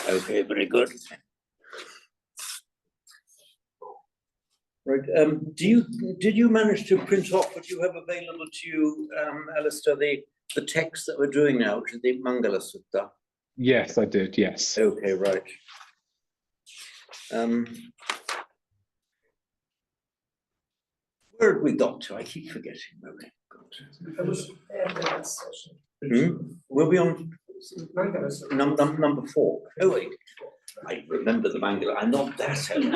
Okay, very good. Right. Did you manage to print off what you have available to you, Alistair, the text that we're doing now, which is the Mangala Sutta? Yes, I did. Yes. Okay, right. Where have we got to? I keep forgetting where we got to. We'll be on number 4. Oh wait, I remember the Mangala. I'm not that old.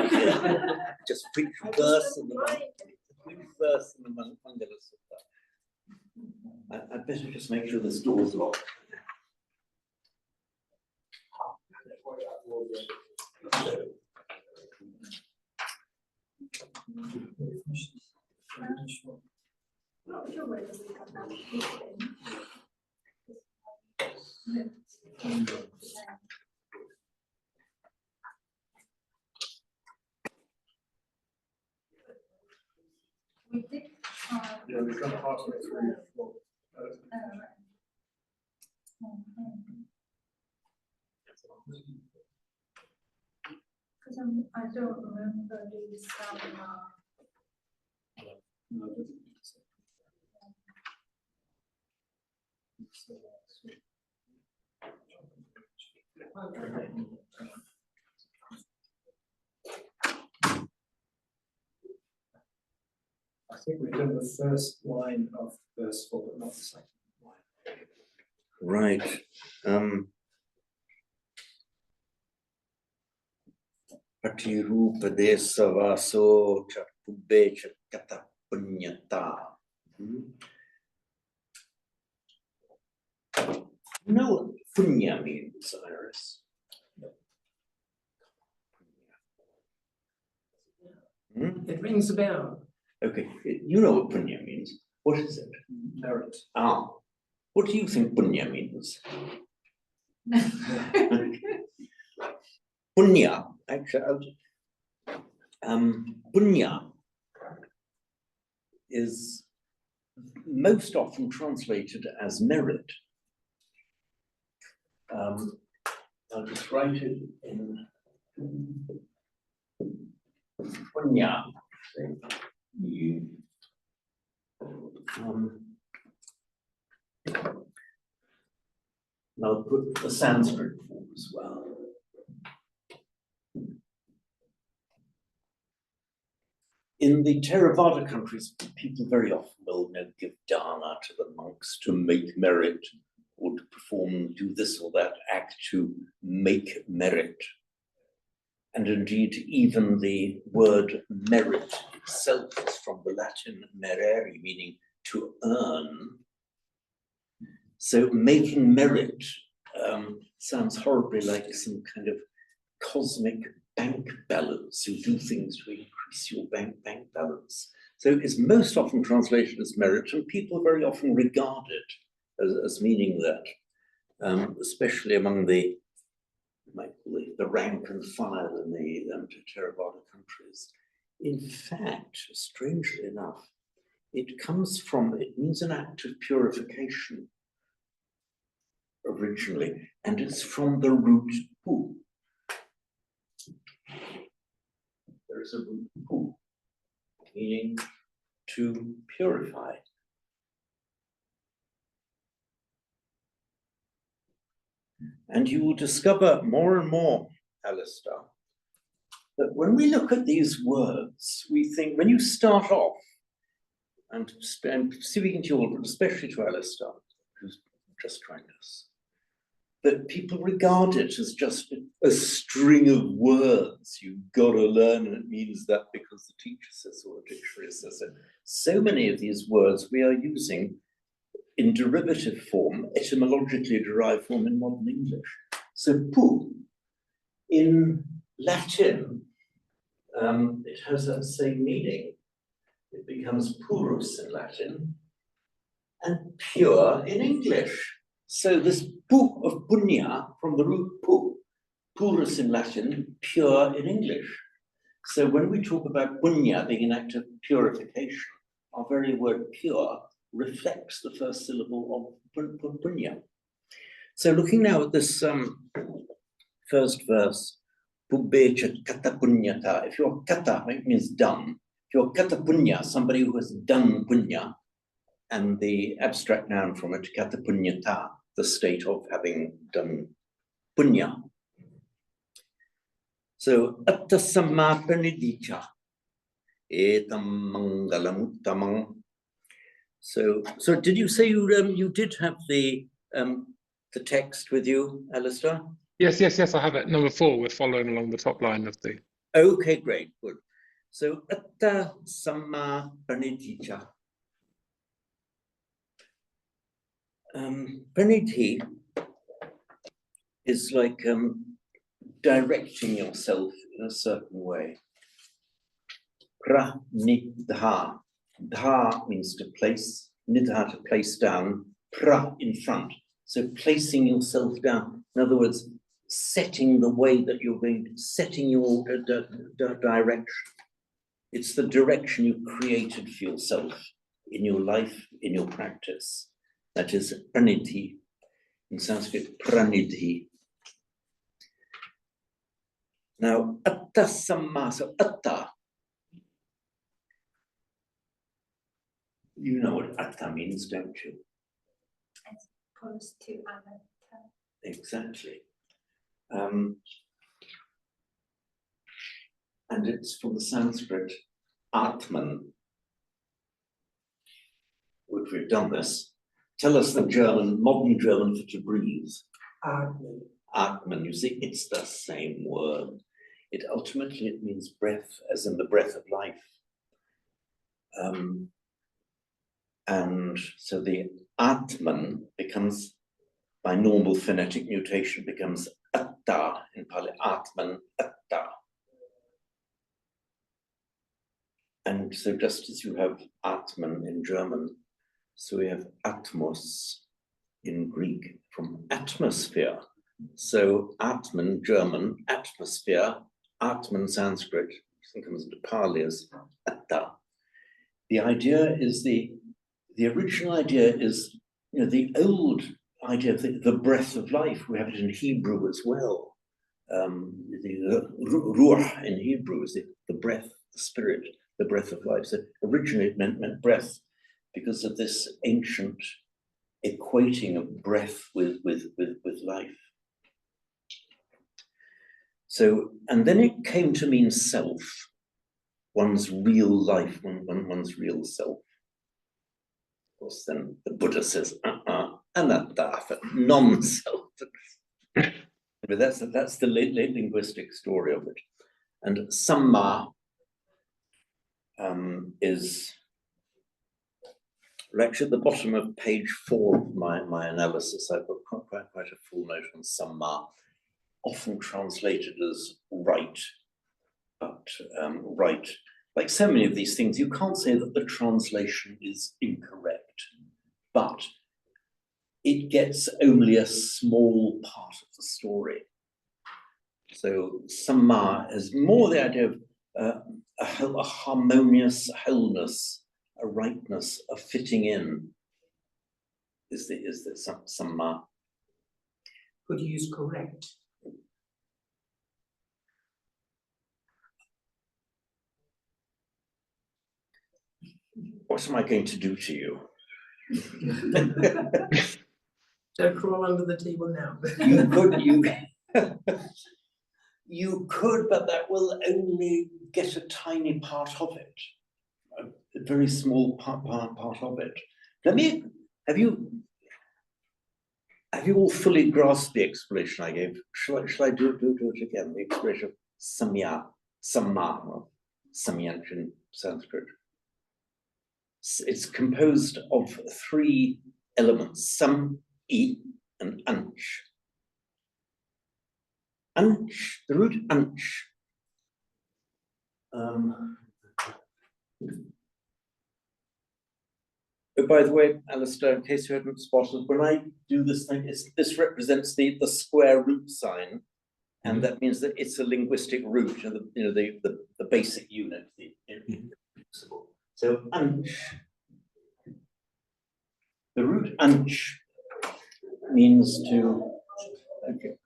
Just quick verse in the Mangala Sutta. I'd better just make sure this door's locked. We did. Yeah, we've gone halfway through. Because I don't remember the sound. I think we've done the first line of verse 4, but not the second line. Right. Patirupadesa vaso chakubbe chakata punyata. You know what punya means, Iris? It rings a bell. Okay, you know what punya means. What is it? Merit. Ah, what do you think punya means? Punya, actually, punya is most often translated as merit. I'll just write it in punya. I'll put the Sanskrit form as well. In the Theravada countries, people very often will give dana to the monks to make merit, or to perform, do this or that act to make merit. And indeed, even the word merit itself is from the Latin merere, meaning to earn. So making merit sounds horribly like some kind of cosmic bank balance. You do things to increase your bank balance. So it's most often translated as merit, and people very often regard it as meaning that, especially among the rank and file in the Theravada countries. In fact, strangely enough, it means an act of purification originally, and it's from the root pu. There is a root pu, meaning to purify. And you will discover more and more, Alistair, that when we look at these words, we think, when you start off, and speaking to you all, but especially to Alistair, who's just joined us, that people regard it as just a string of words you've got to learn, and it means that because the teacher says or the dictionary says so. So many of these words we are using in derivative form, etymologically derived form in modern English. So pu, in Latin, it has that same meaning. It becomes purus in Latin and pure in English. So this pu of punya, from the root pu, purus in Latin, pure in English. So when we talk about punya being an act of purification, our very word pure reflects the first syllable of punya. So looking now at this first verse, Pubbecha kata punyata. If you're kata, it means done. If you're kata punya, somebody who has done punya, and the abstract noun from it, kata punyata, the state of having done punya. So, atta samma pranidhicha, etam mangalam uttamam. So did you say you did have the text with you, Alistair? Yes, I have it. Number 4, we're following along the top line of the. Okay, great, good. So atta samma pranidhicha. Pranidhi is like directing yourself in a certain way. Pranidha. Dha means to place, nidha to place down, pra in front. So placing yourself down. In other words, setting the way that you're going, setting your direction. It's the direction you created for yourself in your life, in your practice. That is pranidhi. In Sanskrit, pranidhi. Now, atta samma, so atta. You know what atta means, don't you? As opposed to anatta. Exactly. And it's from the Sanskrit Atman, which we've done this. Tell us the German, modern German for to breathe. Atman. Atman, you see, it's the same word. It ultimately means breath, as in the breath of life. And so the Atman becomes, by normal phonetic mutation, becomes atta in Pali, Atman, atta. And so just as you have Atman in German, so we have Atmos in Greek from atmosphere. So Atman, German, atmosphere, Atman, Sanskrit, I think comes into Pali as atta. The idea is the original idea is, you know, the old idea of the breath of life. We have it in Hebrew as well. The ruach in Hebrew is the breath, the spirit, the breath of life. So originally it meant breath because of this ancient equating of breath with life. So, and then it came to mean self, one's real life, one's real self. Of course, then the Buddha says, anatta, non-self. But that's the linguistic story of it. And samma is actually at the bottom of page 4 of my analysis. I've got quite a full note on samma, often translated as right, but right, like so many of these things, you can't say that the translation is incorrect, but it gets only a small part of the story. So samma is more the idea of a harmonious wholeness, a rightness, a fitting in, is the samma. Could you use correct? What am I going to do to you? Don't crawl under the table now. You could, but that will only get a tiny part of it, a very small part of it. Have you all fully grasped the explanation I gave? Shall I do it again? The explanation of samya, samma, samyanch in Sanskrit. It's composed of 3 elements, sam, I, and anch. Anch, the root anch. Oh, by the way, Alistair, in case you hadn't spotted, when I do this thing, this represents the square root sign, and that means that it's a linguistic root, and the basic unit, principle. So anch. The root anch means to, okay.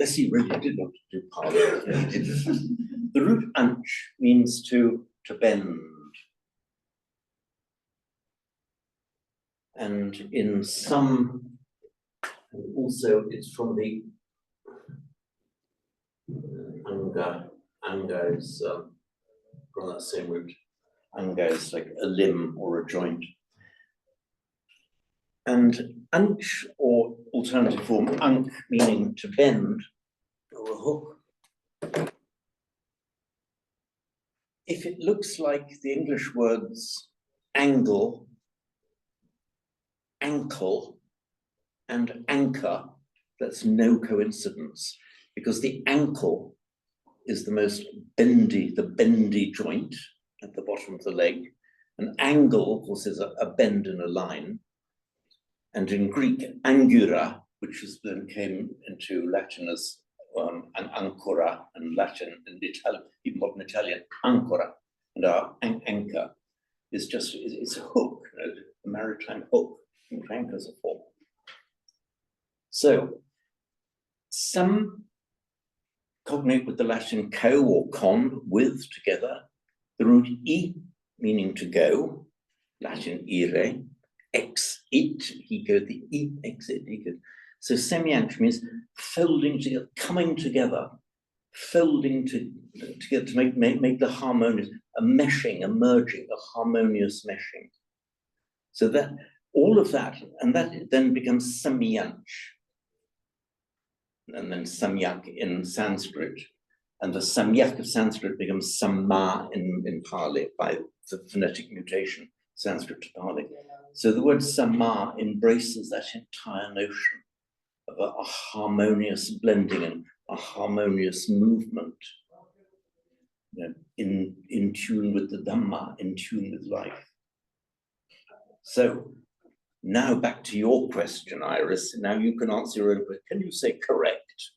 Bessie really did want to do Pali. The root anch means to bend. And in some, also it's from the anga is from that same root. Anga is like a limb or a joint. And anch, or alternative form, ank, meaning to bend, or a hook. If it looks like the English words angle, ankle, and anchor, that's no coincidence, because the ankle is the most bendy, the bendy joint at the bottom of the leg. An angle, of course, is a bend in a line. And in Greek, angura, which is then came into Latin as an ancora, and Latin and Italian, even modern Italian, ancora, and our anchor is just, it's a hook, you know, a maritime hook, and anchors are formed. So, some cognate with the Latin co or con, with, together, the root e, meaning to go, Latin ire, ex it, he go, the e, exit, he go. So semianch means folding together, coming together, folding together to make the harmonious, a meshing, a merging, a harmonious meshing. So that, all of that, and that then becomes samianch. And then samyak in Sanskrit. And the samyak of Sanskrit becomes samma in Pali by the phonetic mutation, Sanskrit to Pali. So the word samma embraces that entire notion of a harmonious blending and a harmonious movement, you know, in tune with the Dhamma, in tune with life. So now back to your question, Iris. Now you can answer your own question. Can you say correct?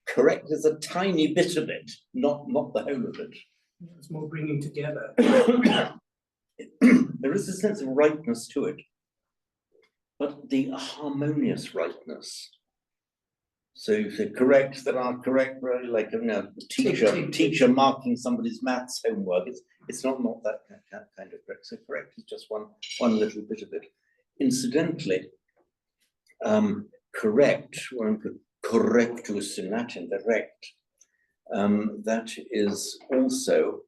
Correct is a tiny bit of it, not the whole of it. It's more bringing together. There is a sense of rightness to it, but the harmonious rightness. So you say correct, that are correct, really, like, you know, the teacher marking somebody's maths homework. It's not that kind of correct. So correct is just one little bit of it. Incidentally, correct, one could correctus in Latin, correct. That is also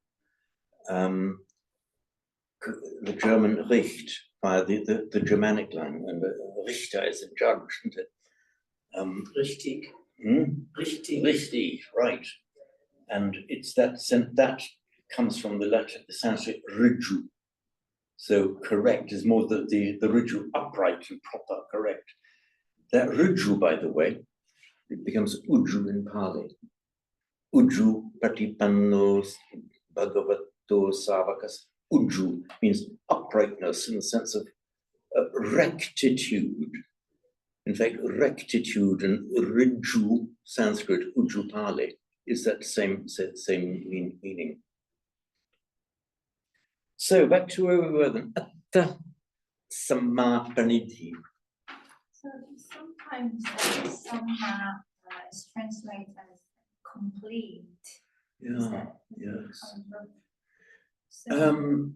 the German Richt, via the Germanic line, and Richter is a judge, isn't it? Richtig. Richtig. Richtig, right. And it's that comes from the Latin, the Sanskrit riju. So correct is more the riju, upright and proper, correct. That riju, by the way, it becomes uju in Pali. Uju patipannos bhagavato savakas. Uju means uprightness in the sense of rectitude. In fact, rectitude and riju, Sanskrit, uju Pali, is that same meaning. So back to where we were then. Atta samapanidhi. So sometimes somehow is translated as complete. Yeah, yes. So,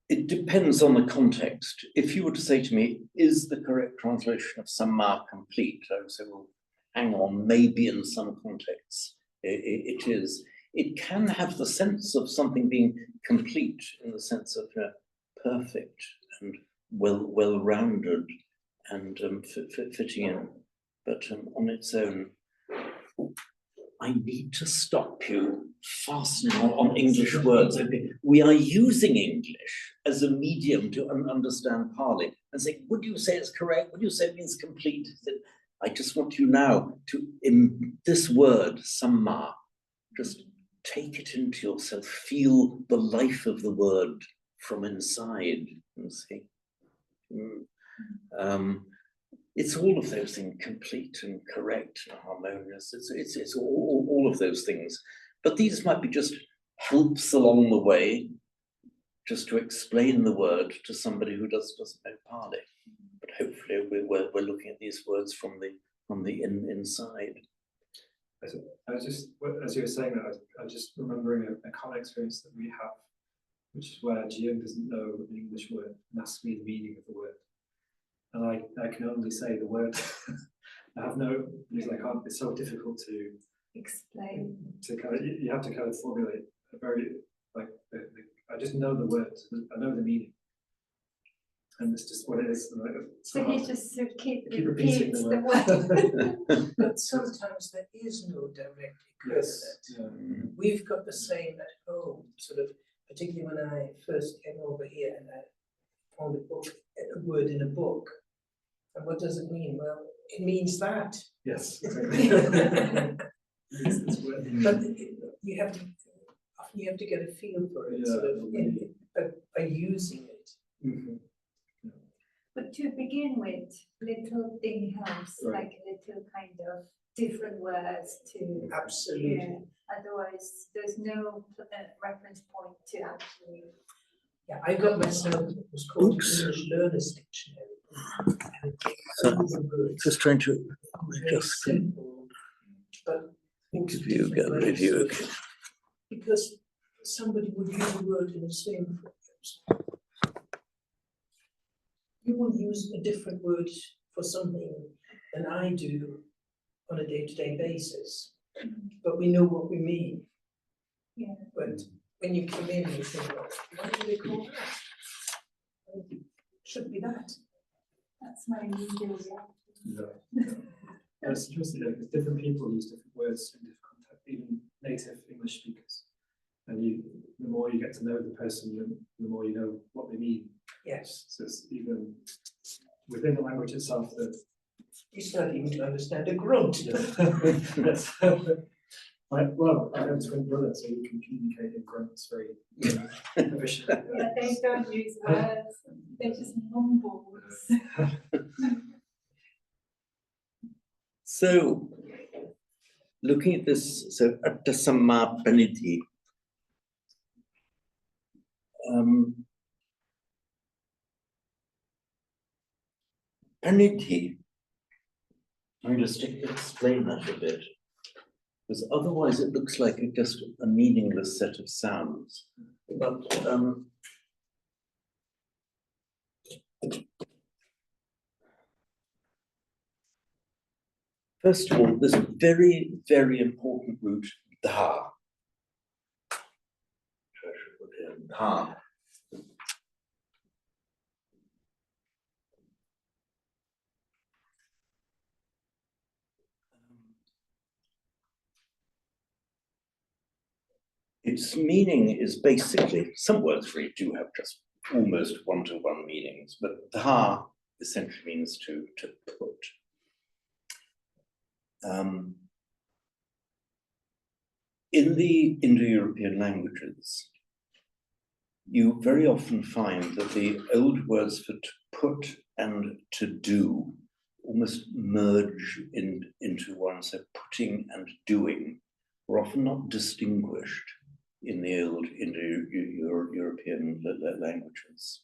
It depends on the context. If you were to say to me, is the correct translation of samma complete? I would say, well, hang on, maybe in some contexts it is. It can have the sense of something being complete in the sense of perfect and well-rounded and fitting in, but on its own. I need to stop you fastening on English words. Okay? We are using English as a medium to understand Pali and say, would you say it's correct? Would you say it means complete? I just want you now to, in this word, samma, just take it into yourself, feel the life of the word from inside and see. It's all of those things, complete and correct and harmonious. It's all of those things. But these might be just helps along the way, just to explain the word to somebody who doesn't know Pali. But hopefully we're looking at these words from the inside. I was just, as you were saying that, I was just remembering a common experience that we have, which is where Gian doesn't know an English word and asks me the meaning of the word. And I can only say the word. I have no, because I can't, it's so difficult to Explain. to kind of, you have to kind of formulate a very, like, I just know the words, I know the meaning. And it's just what it is. And So hard he to just keep repeating repeats the the word. word. But sometimes there is no direct equivalent. Yeah. We've got the same at home, sort of, particularly when I first came over here and I found a word in a book. And what does it mean? Well, it means that. Yes, exactly. It's weird. But you have to, often you have to get a feel for it, sort of, by using it. Mhm. But to begin with, little thing helps, Right. like little kind of different words to, Absolutely. yeah. Otherwise, there's no reference point to actually. Yeah, I got myself, it was called Oops. English Learner's Dictionary. And it takes So, all the words, Just trying to very just simple, but things give you different get ways. review. Because somebody would use a word in the same phrase. You will use a different word for something than I do on a day-to-day basis, but we know what we mean. Yeah. But when you come in, you think, well, what do they call that? Well, it should be that. That's my usual reaction. Yeah. It's interesting, because different people use different words in different contexts, even native English speakers. And the more you get to know the person, the more you know what they mean. Yes, So it's even within the language itself that you start even to understand a grunt. yes. Well, I have a twin brother, so we can communicate in grunts very efficiently. Yeah, they don't use words, they just mumbles. So, looking at this, so Attasamapaniti. Paniti. I'll just explain that a bit, because otherwise it looks like it's just a meaningless set of sounds. But first of all, there's a very, very important root, dha. Dha. Its meaning is basically, some words really do have just almost one-to-one meanings, but dha essentially means to put. In the Indo-European languages, you very often find that the old words for to put and to do almost merge into one. So putting and doing were often not distinguished in the old Indo-European languages.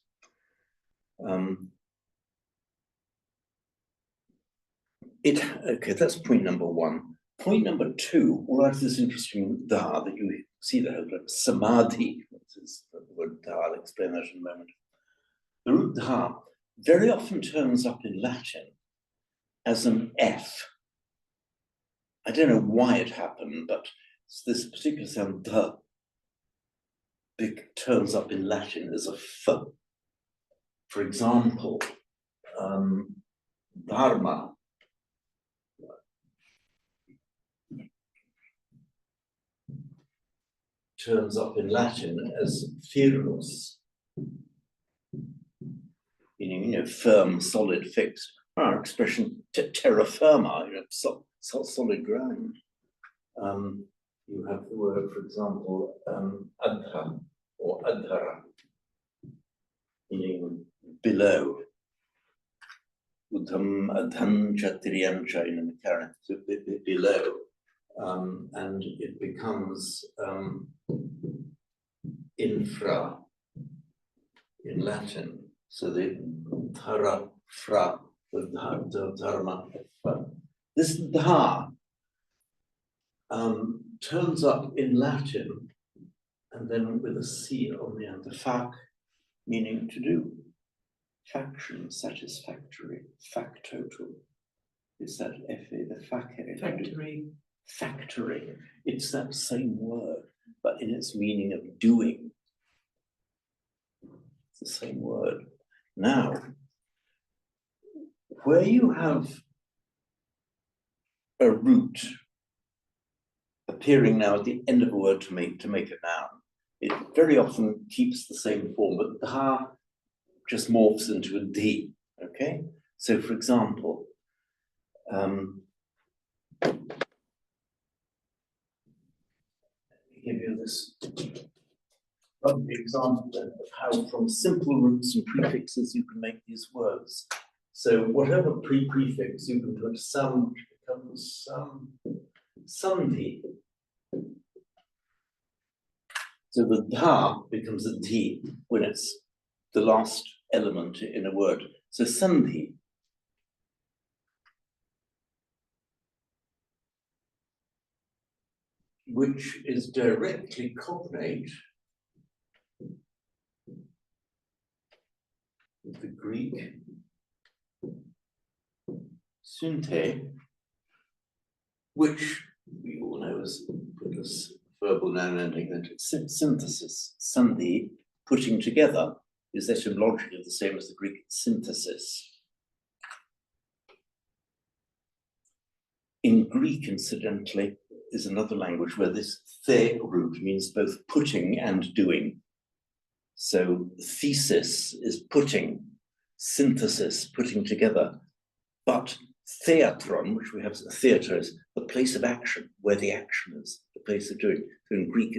Okay, that's point number one. Point number two, all right, this interesting dha that you see there, samadhi, which is the word dha, I'll explain that in a moment. The root dha very often turns up in Latin as an F. I don't know why it happened, but this particular sound dha turns up in Latin as a F. For example, dharma turns up in Latin as firmus, meaning, firm, solid, fixed. Our expression terra firma, solid ground. You have the word, for example, adha or adhara, meaning below. Udham, adhan, chatriyancha in the current, so below. And it becomes infra in Latin. So the thara, fra the dharma. But this dha turns up in Latin and then with a C on the end, the fac, meaning to do. Faction, satisfactory, factotal. Is that F-A, the factory? Factory. It's that same word, but in its meaning of doing. It's the same word. Now, where you have a root appearing now at the end of a word to make a noun, it very often keeps the same form, but dha just morphs into a d. Okay, so for example, let me give you this lovely example then of how from simple roots and prefixes you can make these words. So whatever prefix you can put some, which becomes sandhi. So the dha becomes a d when it's the last element in a word. So sandhi. Which is directly cognate with the Greek synte, which we all know is put as verbal noun ending, that synthesis, sandhi, putting together, is etymologically the same as the Greek synthesis. In Greek, incidentally, is another language where this the root means both putting and doing. So thesis is putting, synthesis, putting together, but theatron, which we have as a theatre, is the place of action, where the action is, the place of doing. So in Greek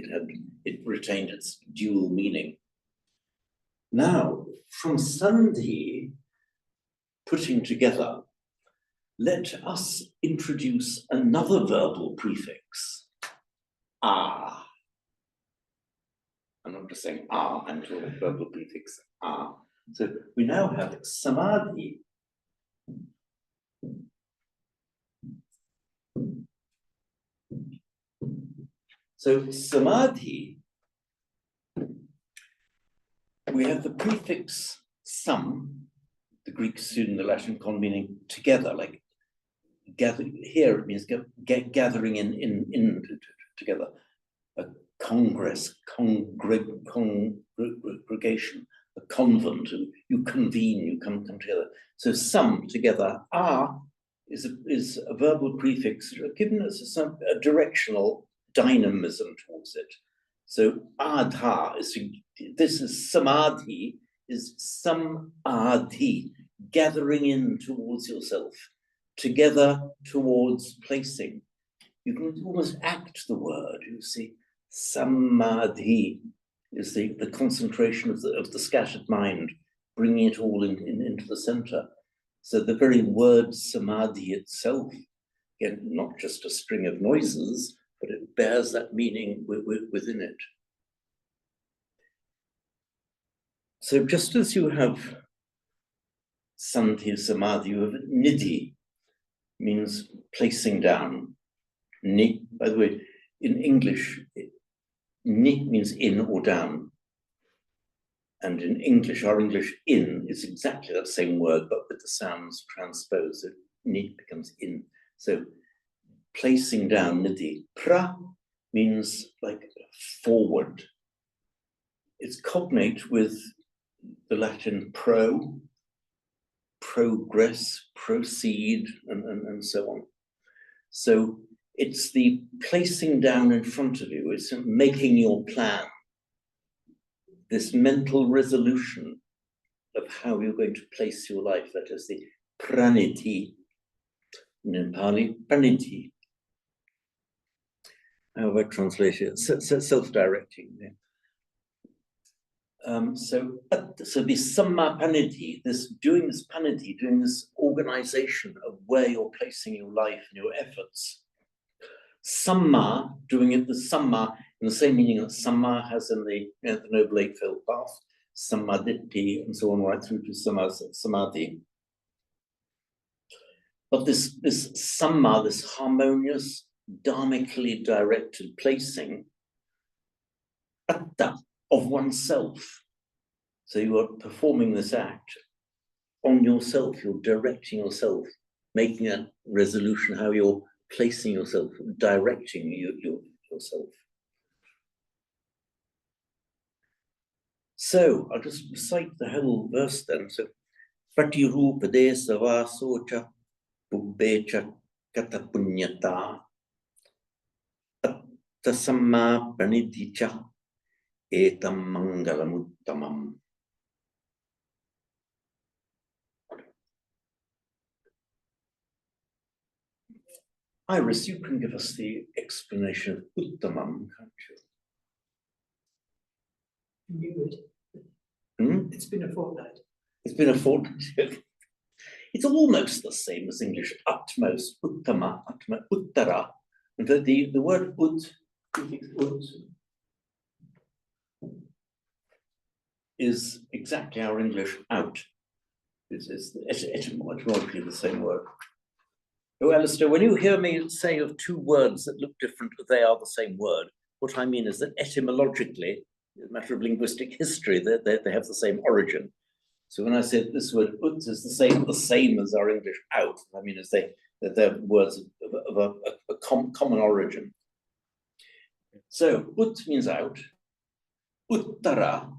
it retained its dual meaning. Now, from sandhi, putting together, let us introduce another verbal prefix, a. I'm not just saying a until a verbal prefix a. So we now have samadhi. So samadhi, we have the prefix some, the Greek student, the Latin con, meaning together, like gather. Here it means gathering in together. A congress, congregation, a convent, and you convene, you come together. So some together, is a verbal prefix given us a directional dynamism towards it. So adha is, this is samadhi, is samadhi, gathering in towards yourself, together towards placing. You can almost act the word, you see. Samadhi is the concentration of the scattered mind, bringing it all into the center. So the very word samadhi itself, again, not just a string of noises, but it bears that meaning within it. So just as you have sandhi, samadhi, you have nidhi, means placing down. Ni, by the way, in English, ni means in or down. And in English, our English in is exactly that same word, but with the sounds transposed. So ni becomes in. So placing down, nidhi. Pra means like forward. It's cognate with the Latin pro, progress, proceed, and so on. So it's the placing down in front of you, it's making your plan, this mental resolution of how you're going to place your life. That is the praniti, in Pali, praniti. How I translate it, self-directing. So the samma paniti, doing this organization of where you're placing your life and your efforts. Samma, doing it the samma, in the same meaning that samma has in the Noble Eightfold Path, samadhi, and so on, right through to samadhi. But this samma, this harmonious, dharmically directed placing atta, of oneself. So you are performing this act on yourself, you're directing yourself, making a resolution how you're placing yourself, directing yourself. So I'll just recite the whole verse then. So Patirupadesa vasocha pubbecha katapunyata attasamma pranidhicha etam mangalamuttamam. Iris, you can give us the explanation of uttamam, can't you? Knew it. It's been a fortnight. It's been a fortnight. It's almost the same as English, utmost, uttama, uttara. And the word ut is exactly our English out. It's etymologically the same word. Oh, Alistair, when you hear me say of two words that look different, but they are the same word, what I mean is that etymologically, it's a matter of linguistic history, they have the same origin. So when I said this word ut is the same as our English out, I mean is they're words of a common origin. So ut means out, uttara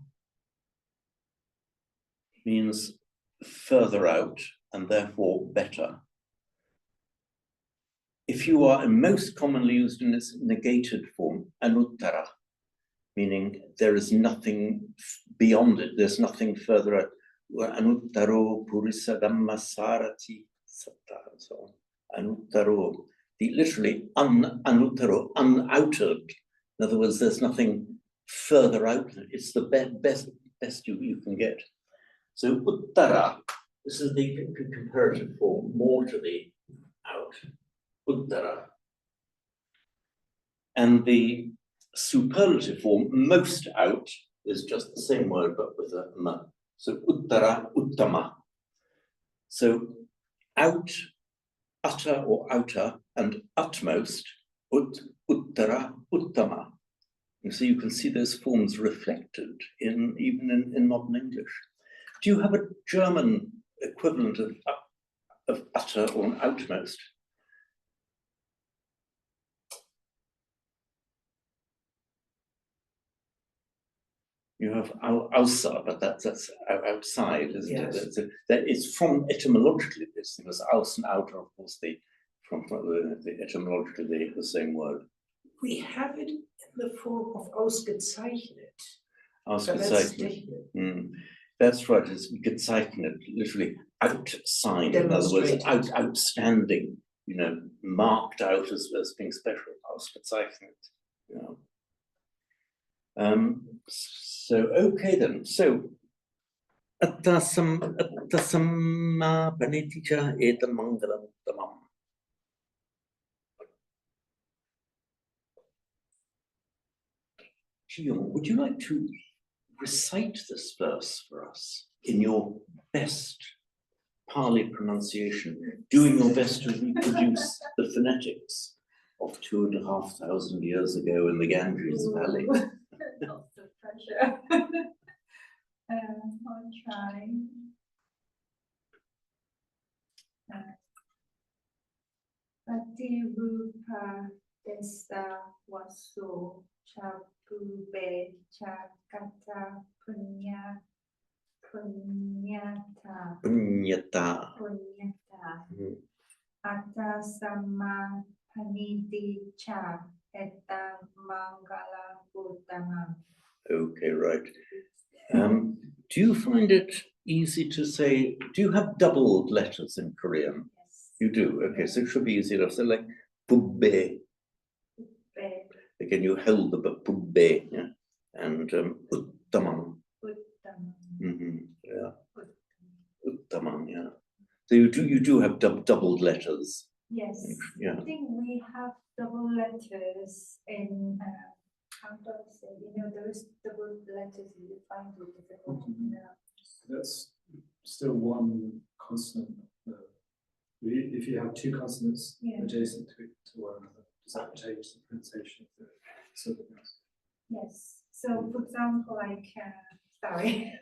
means further out and therefore better. If you are most commonly used in its negated form, anuttara, meaning there is nothing beyond it, there's nothing further out. Anuttaro purisa dhamma sarati satta, and so on. Anuttaro, literally anuttaro, unoutered. In other words, there's nothing further out. It's the best you can get. So uttara, this is the comparative form, more to the out. Uttara. And the superlative form, most out, is just the same word but with a ma. So uttara, uttama. So out, utter or outer, and utmost, uttara, uttama. And so you can see those forms reflected even in modern English. Do you have a German equivalent of utter or outmost? You have außer, but that's outside, isn't Yes. it? It's from etymologically this thing, as aus and outer, of course, from the etymologically the same word. We have it in the form of ausgezeichnet. Ausgezeichnet. That's right, it's gezeichnet, literally outsigned, in other words, outstanding, marked out as being special, ausgezeichnet, So, okay then, so, attasamma paniticha etam mangalam uttamam. Jiyong, would you like to recite this verse for us in your best Pali pronunciation, doing your best to reproduce the phonetics of 2,500 years ago in the Ganges Valley? Lots of pressure. I'll try. Patirupa desa vaso chapube chakata punyata. Punyata. Atta samma paniti cha etam mangala uttamam. Okay, right. Do you find it easy to say, do you have doubled letters in Korean? Yes. You do, okay, so it should be easy enough. So like pubbe. Again, you hold the pubbe, yeah? And uttamam. Yeah. Uttamam, yeah. So you do have doubled letters. Yes. Yeah. I think we have double letters in how do I say? Those double letters you find it difficult to pronounce. That's still one consonant If you have two consonants Yeah. adjacent to one another, does that change the pronunciation of the syllables? Yes, so for example, like, sorry,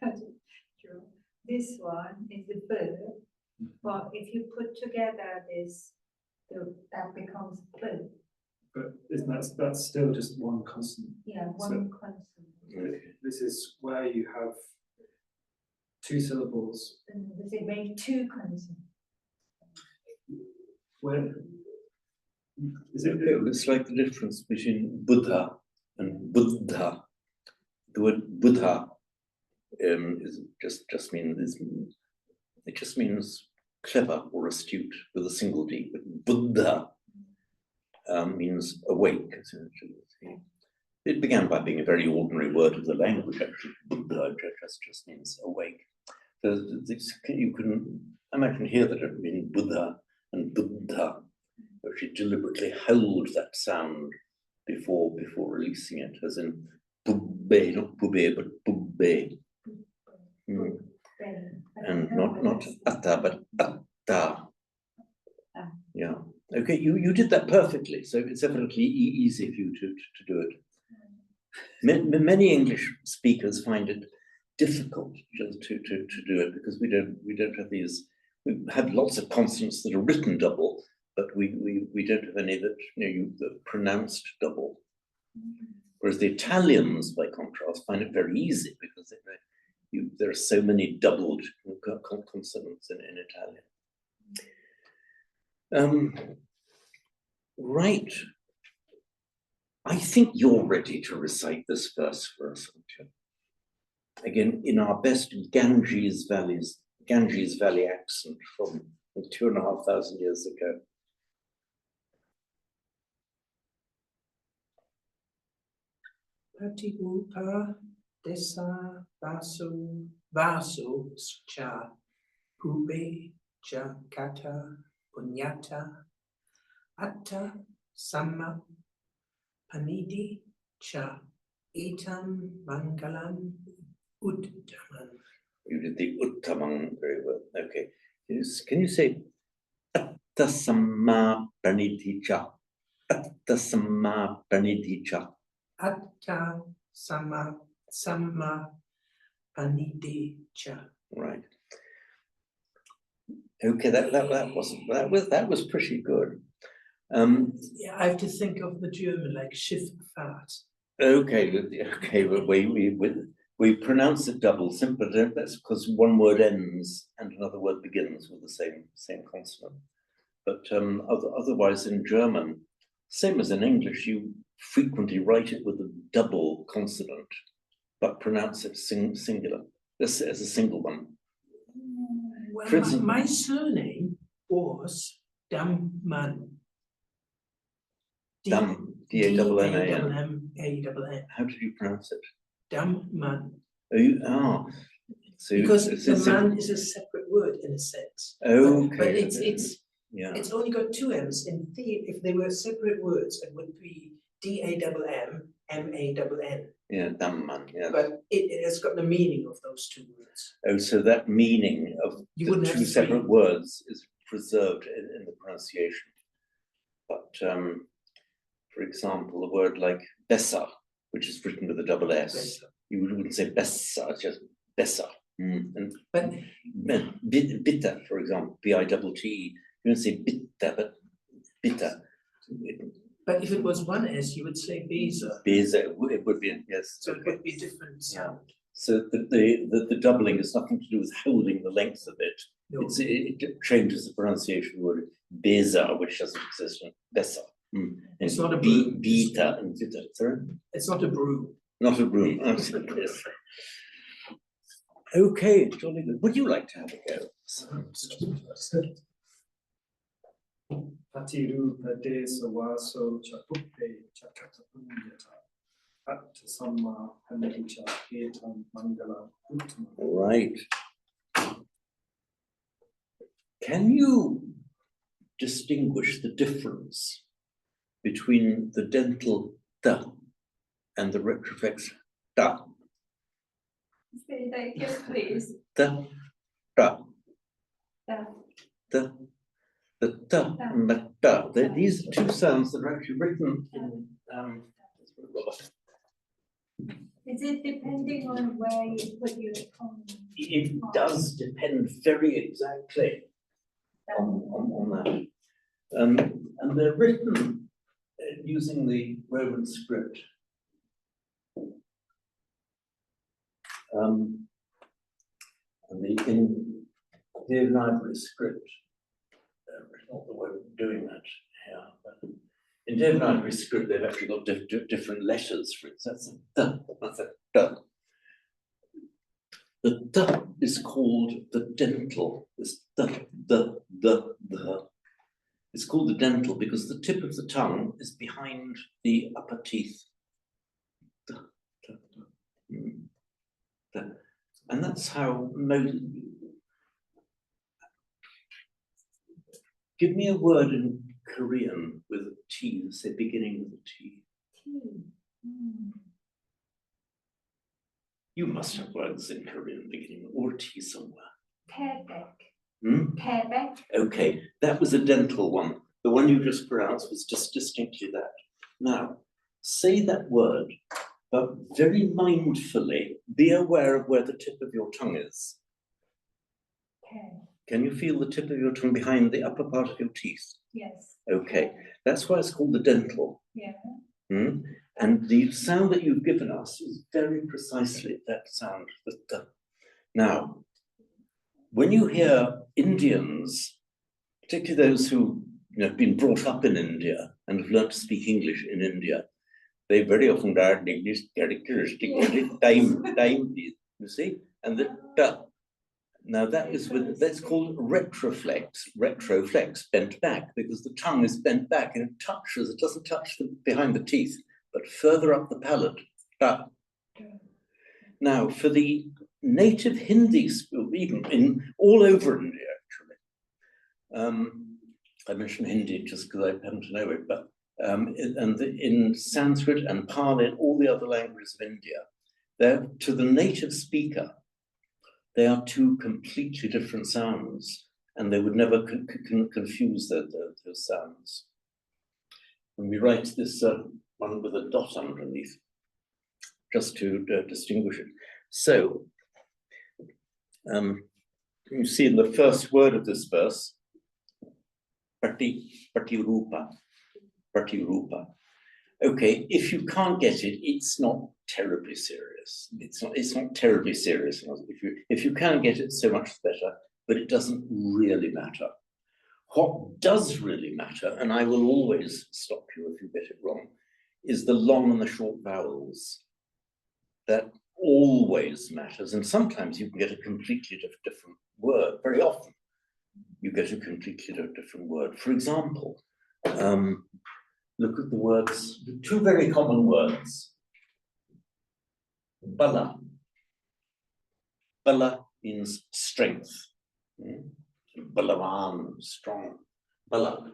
this one is the bird, but if you put together this, that becomes bird. But isn't that's still just one consonant? Yeah, So- one consonant. This is where you have two syllables. And does it make two consonants? Where is it? It's like the difference between Buddha and Buddha. The word Buddha is just means it just means clever or astute with a single D. But Buddha means awake. Essentially. It began by being a very ordinary word of the language. Actually, Buddha just means awake. You can imagine here that it means Buddha and Buddha, but she deliberately held that sound before releasing it, as in bubbe, not bubbe, but bubbe. And not atta, but atta. Yeah. Okay, you did that perfectly. So it's evidently easy for you to do it. Many English speakers find it difficult just to do it because we don't have these. We have lots of consonants that are written double, but we don't have any that that pronounced double. Whereas the Italians, by contrast, find it very easy because there are so many doubled consonants in Italian. Right. I think you're ready to recite this verse for us, aren't you? Again, in our best Ganges Valley accent from 2,500 years ago. Patirupa desa vaso cha pube cha kata punyata atta samma panidi cha etam mangalam uttaman. You did the uttamang very well. Okay. Can you say atta samma praniticha? Atta samma praniticha. Atta samma panidi cha. Right. Okay, that was pretty good. Yeah, I have to think of the German like Schifffahrt. Okay, but we pronounce it double, simple. That's because one word ends and another word begins with the same consonant. But otherwise, in German, same as in English, you frequently write it with a double consonant, but pronounce it singular as a single one. Well, For instance- my surname was Damman. Dam, D-A-M-M-A-N. D-A-M-M-A-N. How did you pronounce it? Damman. So Because it's the man is a separate word in a sense. okay. But it's Yeah. it's only got two M's. In theory, if they were separate words, it would be D-A-M-M-M-A-N. Yeah, Damman. Yeah. But it has got the meaning of those two words. Oh, so that meaning of You the wouldn't have two separate three. words is preserved in the pronunciation. But for example, a word like besser, which is written with a double S, Besser. you wouldn't say besser, it's just besser. And But bitter, for example, B-I-T-T, you don't say bitter, but bitter. but if it was one S, you would say Beser. Bezer, it would be, yes. So it would be different sound. So the doubling has nothing to do with holding the length of it. No. It changes the pronunciation word beza, which doesn't exist in besser. It's not a brew. Beta and bitter. Sorry? It's not a brew. Not a broom. Yes. Okay, jolly good. Would you like to have a go? Patirupa desa vaso cha pubbe cha kata punyata atta samma panidi cha etam mangalam uttaman. Right. Can you distinguish the difference between the dental da and the retroflex da? Say that again, please. Da, da, Da. da. The ta and the ta. These are two sounds that are actually written in. Is it depending on where you put your tongue? It does depend very exactly on that. And they're written using the Roman script. And in the library script, it's not the way of doing that here, but in Devanagari script, they've actually got different letters for it. So that's a da, that's a da. The da is called the dental. This the. It's called the dental because the tip of the tongue is behind the upper teeth. Da, da, da. Da. And that's how most. Give me a word in Korean with a T, say beginning with a T. You must have words in Korean beginning or T somewhere. Taebaek. Hmm? Taebaek. Okay, that was a dental one. The one you just pronounced was just distinctly that. Now, say that word, but very mindfully be aware of where the tip of your tongue is. Okay. Can you feel the tip of your tongue behind the upper part of your teeth? Yes. Okay, that's why it's called the dental. Yeah. Hmm? And the sound that you've given us is very precisely that sound. Now, when you hear Indians, particularly those who have been brought up in India and have learned to speak English in India, they very often add English characteristic time, you see, and the da. Now that is that's called retroflex, bent back, because the tongue is bent back and it doesn't touch behind the teeth, but further up the palate. Da. Now, for the native Hindi, even in all over India, actually, I mention Hindi just because I happen to know it, but in Sanskrit and Pali and all the other languages of India, to the native speaker, they are two completely different sounds, and they would never confuse those sounds. When we write this one with a dot underneath, just to distinguish it. So, you see in the first word of this verse, Pratirupa. Okay, if you can't get it, it's not terribly serious. It's not terribly serious. If you can get it, so much better, but it doesn't really matter. What does really matter, and I will always stop you if you get it wrong, is the long and the short vowels. That always matters, and sometimes you can get a completely different word. Very often, you get a completely different word. For example, look at the words, the two very common words. Bala. Bala means strength. Balavan, strong. Bala.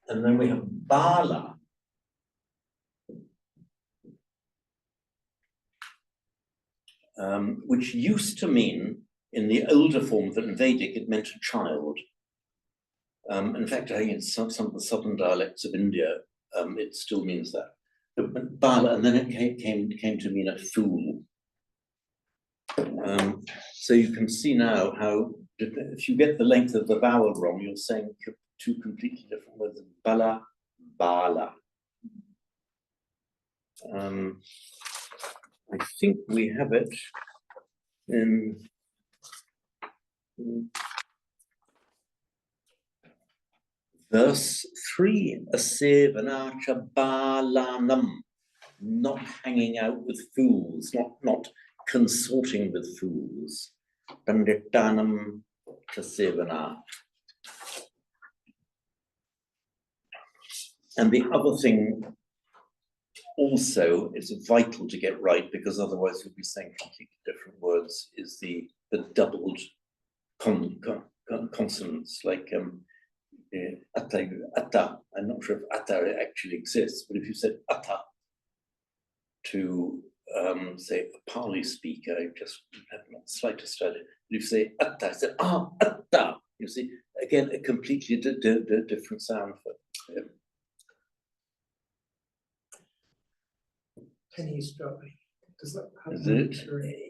And then we have Bala. Which used to mean, in the older form of it, in Vedic, it meant a child. In fact, I think in some of the southern dialects of India, it still means that. But Bala, and then it came to mean a fool. So you can see now how, if you get the length of the vowel wrong, you're saying two completely different words. Bala, Bala. I think we have it in verse 3, Asevanacha Balanam, not hanging out with fools, not consorting with fools. Panditanam Chasevana. And the other thing also is vital to get right, because otherwise you'll be saying completely different words, is the doubled consonants, like atta. I'm not sure if atta actually exists, but if you said atta to say a Pali speaker, I just have not the slightest idea. If you say atta, I said atta. You see, again, a completely different sound for him. Penny's dropping. Does that have? Is it?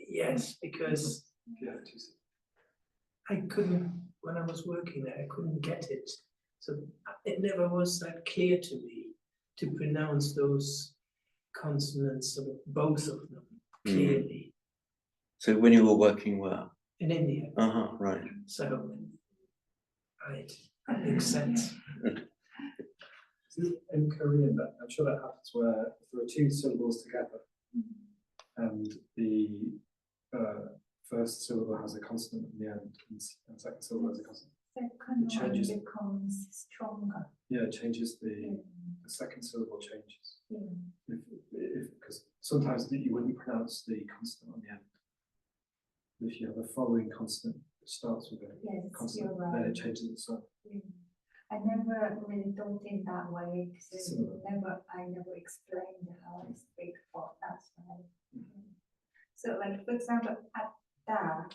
Yes, because Yeah, two seconds. I couldn't, when I was working there, I couldn't get it. So it never was that clear to me to pronounce those consonants, sort of both of them clearly So when you were working where? in India. Right. So right, that makes sense. In Korean, that I'm sure that happens where if there are two syllables together, and the first syllable has a consonant at the end, and the second syllable has a consonant. Second one changes- becomes stronger. Yeah, it changes the Yeah. second syllable changes. Yeah. Because sometimes you wouldn't pronounce the consonant on the end. If you have a following consonant that starts with a Yes, consonant, you're then right. it changes its sound. Yeah. I never really thought in that way because Similar. I never explained how I speak, but that's right. So like, for example, atta,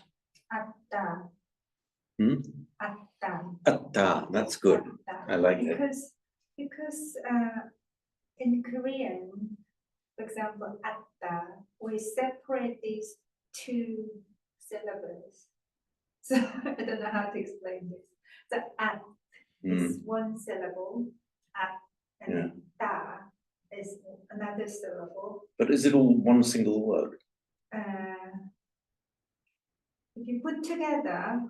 Hmm? atta. Atta, that's good. Atta. I like it. Because in Korean, for example, atta, we separate these two syllables. So I don't know how to explain this. So at is one syllable, at, and then ta is another syllable. But is it all one single word? If you put together,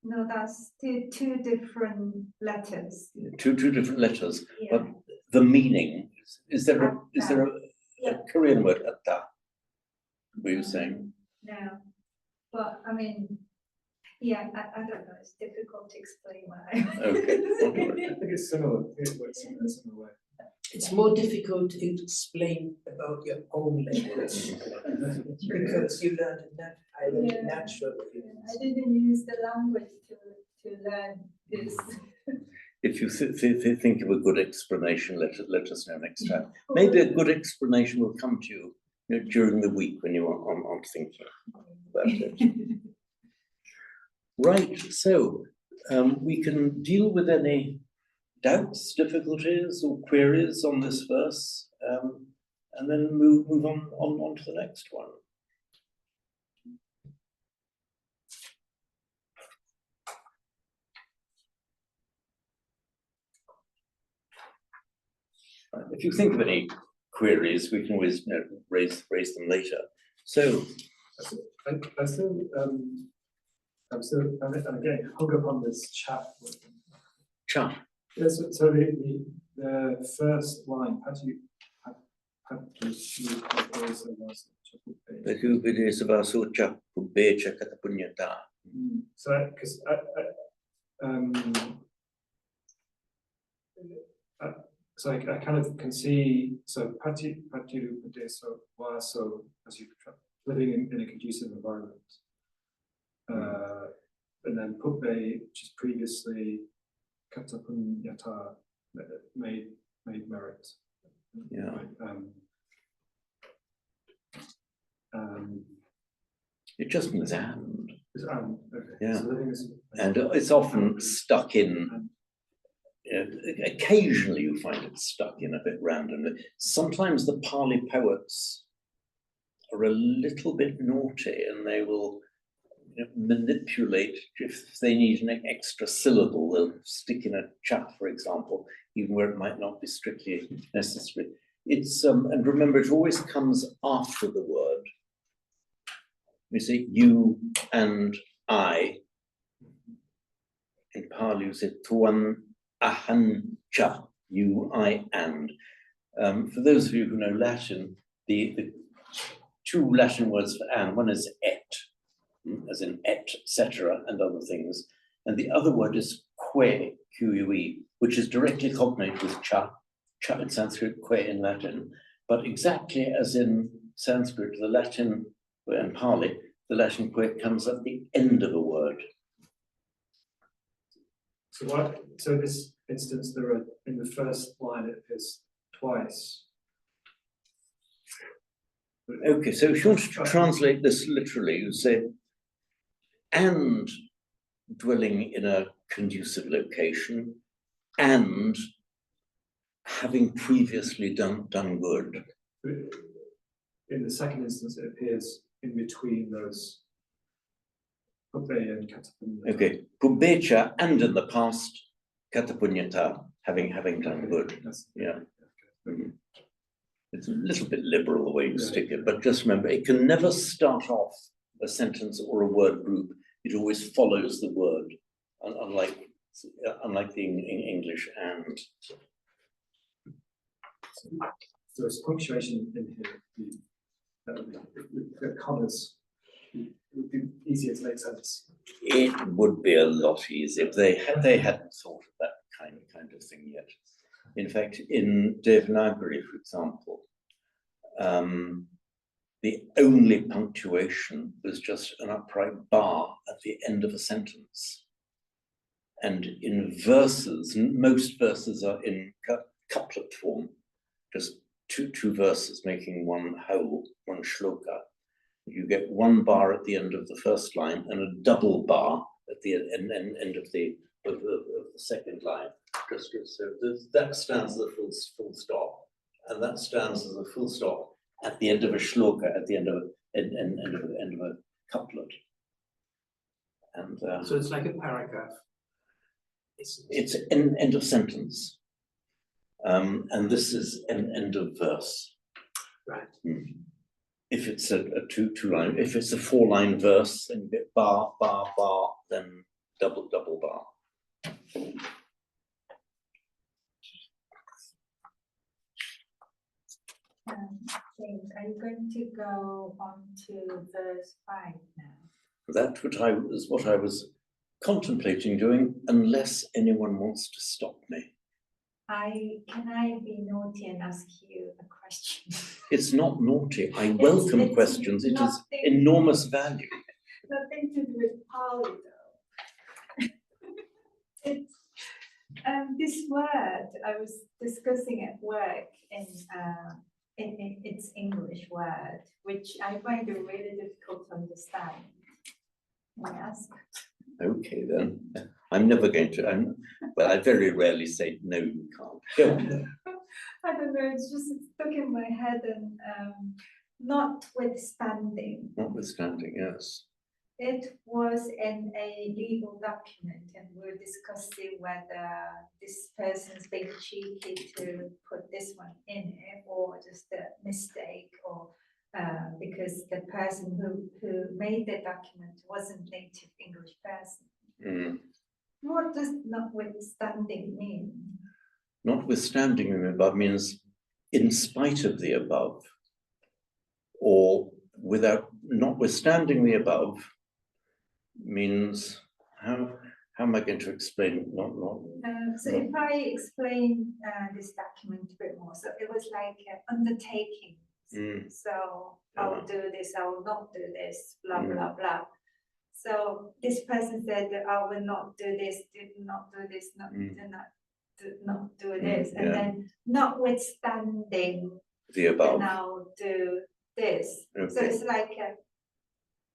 no, that's two different letters. Two different letters, Yeah. but the meaning, is there a Yeah. Korean word atta? Were you saying? No, but I mean, yeah, I don't know, it's difficult to explain why. Okay. I think it's similar. I think it works in a similar way. It's more difficult to explain about your own language because you learned it naturally. I didn't use the language to learn this. If you think of a good explanation, let us know next time. Maybe a good explanation will come to you, during the week when you are on thinking about it. Right, so we can deal with any doubts, difficulties, or queries on this verse, and then move on to the next one. If you think of any queries, we can always raise them later. So I'm still, and again, hung up on this chat. chat. Yes, so the first line, so, because so I kind of can see, so so as you living in a conducive environment, and then pubbe, which is previously katapunyata, made merit. Yeah. It just means and. Okay. Yeah. So living is, And it's often stuck in. Occasionally you find it stuck in a bit randomly. Sometimes the Pali poets are a little bit naughty and they will manipulate, if they need an extra syllable, they'll stick in a cha, for example, even where it might not be strictly necessary. It's and remember, it always comes after the word. You see, you and I. In Pali, you say tuan ahan cha, you, I, and. For those of you who know Latin, the two Latin words for and, one is et, as in et, etc., and other things. And the other word is que, Q-U-E, which is directly cognate with cha in Sanskrit, que in Latin. But exactly as in Sanskrit, the Latin, and Pali, the Latin que comes at the end of a word. So this instance, there are, in the first line, it appears twice. Okay, so if you want to translate this literally, you say, and dwelling in a conducive location and having previously done good. In the second instance, it appears in between those Pube and Katapunyata. Okay, Pubecha and in the past, Katapunyata, having done good. Yeah. Mhm. It's a little bit liberal the way you stick it, but just remember, it can never start off a sentence or a word group. It always follows the word, unlike the English and. So there's punctuation in here, the commas. It would be easier to make sense. It would be a lot easier if they hadn't thought of that kind of thing yet. In fact, in Devanagari, for example, the only punctuation was just an upright bar at the end of a sentence. And in verses, most verses are in couplet form, just two verses making one whole, one shloka. You get one bar at the end of the first line and a double bar at the end of the second line. So that stands as a full stop, and that stands as a full stop at the end of a shloka, at the end of a couplet. And So it's like a paragraph. it's an end of sentence, and this is an end of verse. Right. If it's a two line, if it's a 4-line verse, then you get bar, bar, bar, then double bar. James, are you going to go on to verse 5 now? That what I was contemplating doing, unless anyone wants to stop me. Can I be naughty and ask you a question? It's not naughty. I welcome it's questions. It is nothing- enormous value. Nothing to do with Pali though. It's this word I was discussing at work in its English word, which I find it really difficult to understand. May I ask? Okay then. I'm never going to. Well, I very rarely say no. You can't. Go on. I don't know. It's just stuck in my head, and notwithstanding. Notwithstanding, yes. It was in a legal document, and we're discussing whether this person's being cheeky to put this one in it, or just a mistake, or because the person who made the document wasn't native English person. What does notwithstanding mean? Notwithstanding the above means in spite of the above, or without. Notwithstanding the above means how am I going to explain? So if I explain this document a bit more, so it was like undertaking. So I'll do this, I will not do this, blah blah blah. So this person said that I will not do this, did not do this, not do this, and then notwithstanding the above, then I'll do this. Okay. So it's like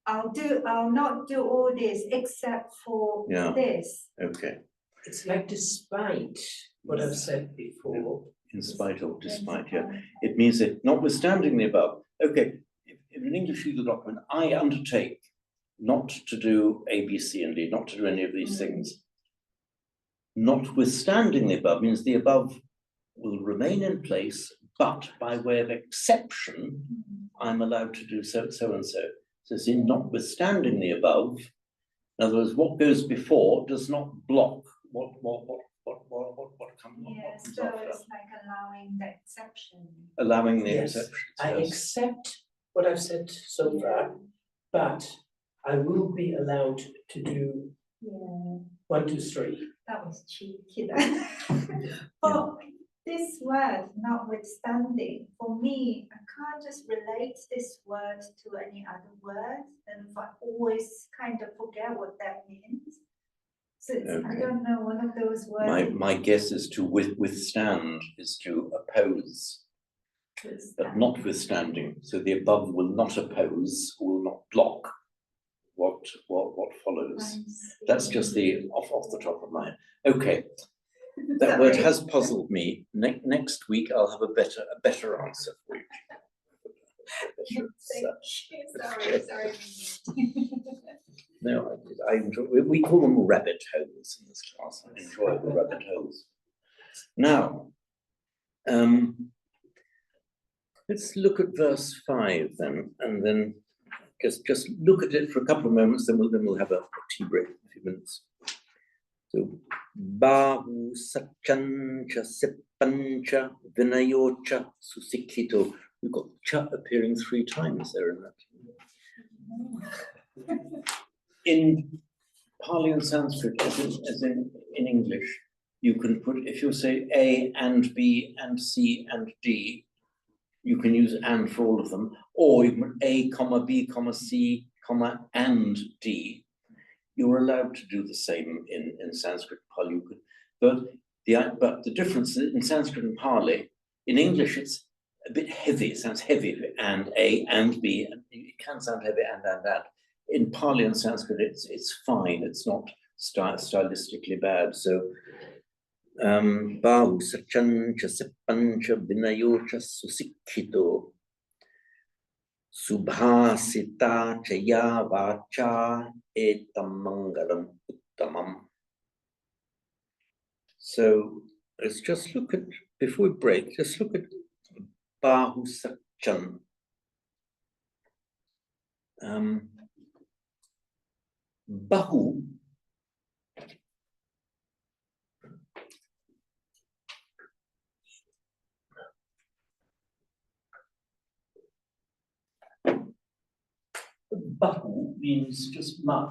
I'll not do all this except for this. Okay. It's like despite what I've said before. In spite of, despite, yeah. It means that notwithstanding the above, okay, in an English legal document, I undertake not to do A, B, C, and D, not to do any of these things. Notwithstanding the above means the above will remain in place, but by way of exception, I'm allowed to do so and so. So see, notwithstanding the above, in other words, what goes before does not block what comes Yes, so after. it's like allowing the exception. Allowing the Yes, exceptions. I yes. accept what I've said so far, but I will be allowed to do Yeah, 1, 2, 3. that was cheeky then. But this word, notwithstanding, for me, I can't just relate this word to any other word, and I always kind of forget what that means. So it's, I Okay. don't know, one of those words. My guess is to withstand is to oppose, but notwithstanding. So the above will not oppose, will not block what follows. That's just the off the top of my head. Okay, that word has puzzled me. Next week I'll have a better answer for you. Sorry. No, I enjoy, we call them rabbit holes in this class. I enjoy the rabbit holes. Now, let's look at verse 5 then, and then just look at it for a couple of moments, then we'll have a tea break in a few minutes. So, Bahu Sachancha Sepancha Vinayocha Susikhito. We've got cha appearing 3 times there in that. In Pali and Sanskrit, as in English, you can put, if you say A and B and C and D, you can use and for all of them, or you can put A, comma, B, comma, C, comma, and D. You're allowed to do the same in Sanskrit and Pali. But the difference in Sanskrit and Pali, in English, it's a bit heavy. It sounds heavy, and A and B, and it can sound heavy and. In Pali and Sanskrit, it's fine. It's not stylistically bad. So, Bahu Sachancha Sepancha Vinayocha Susikhito Subhasita Chaya Vacha Etam Mangalam Uttamam. So let's just look at, before we break, just look at Bahu Sachan. Bahu means just much.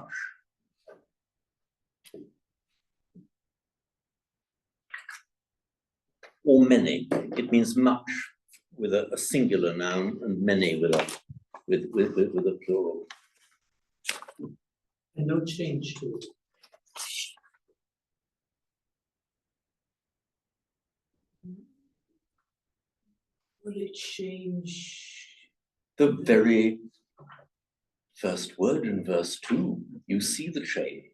Or many. It means much with a singular noun and many with a plural. And no change to it. Will it change? The very first word in verse 2, you see the change.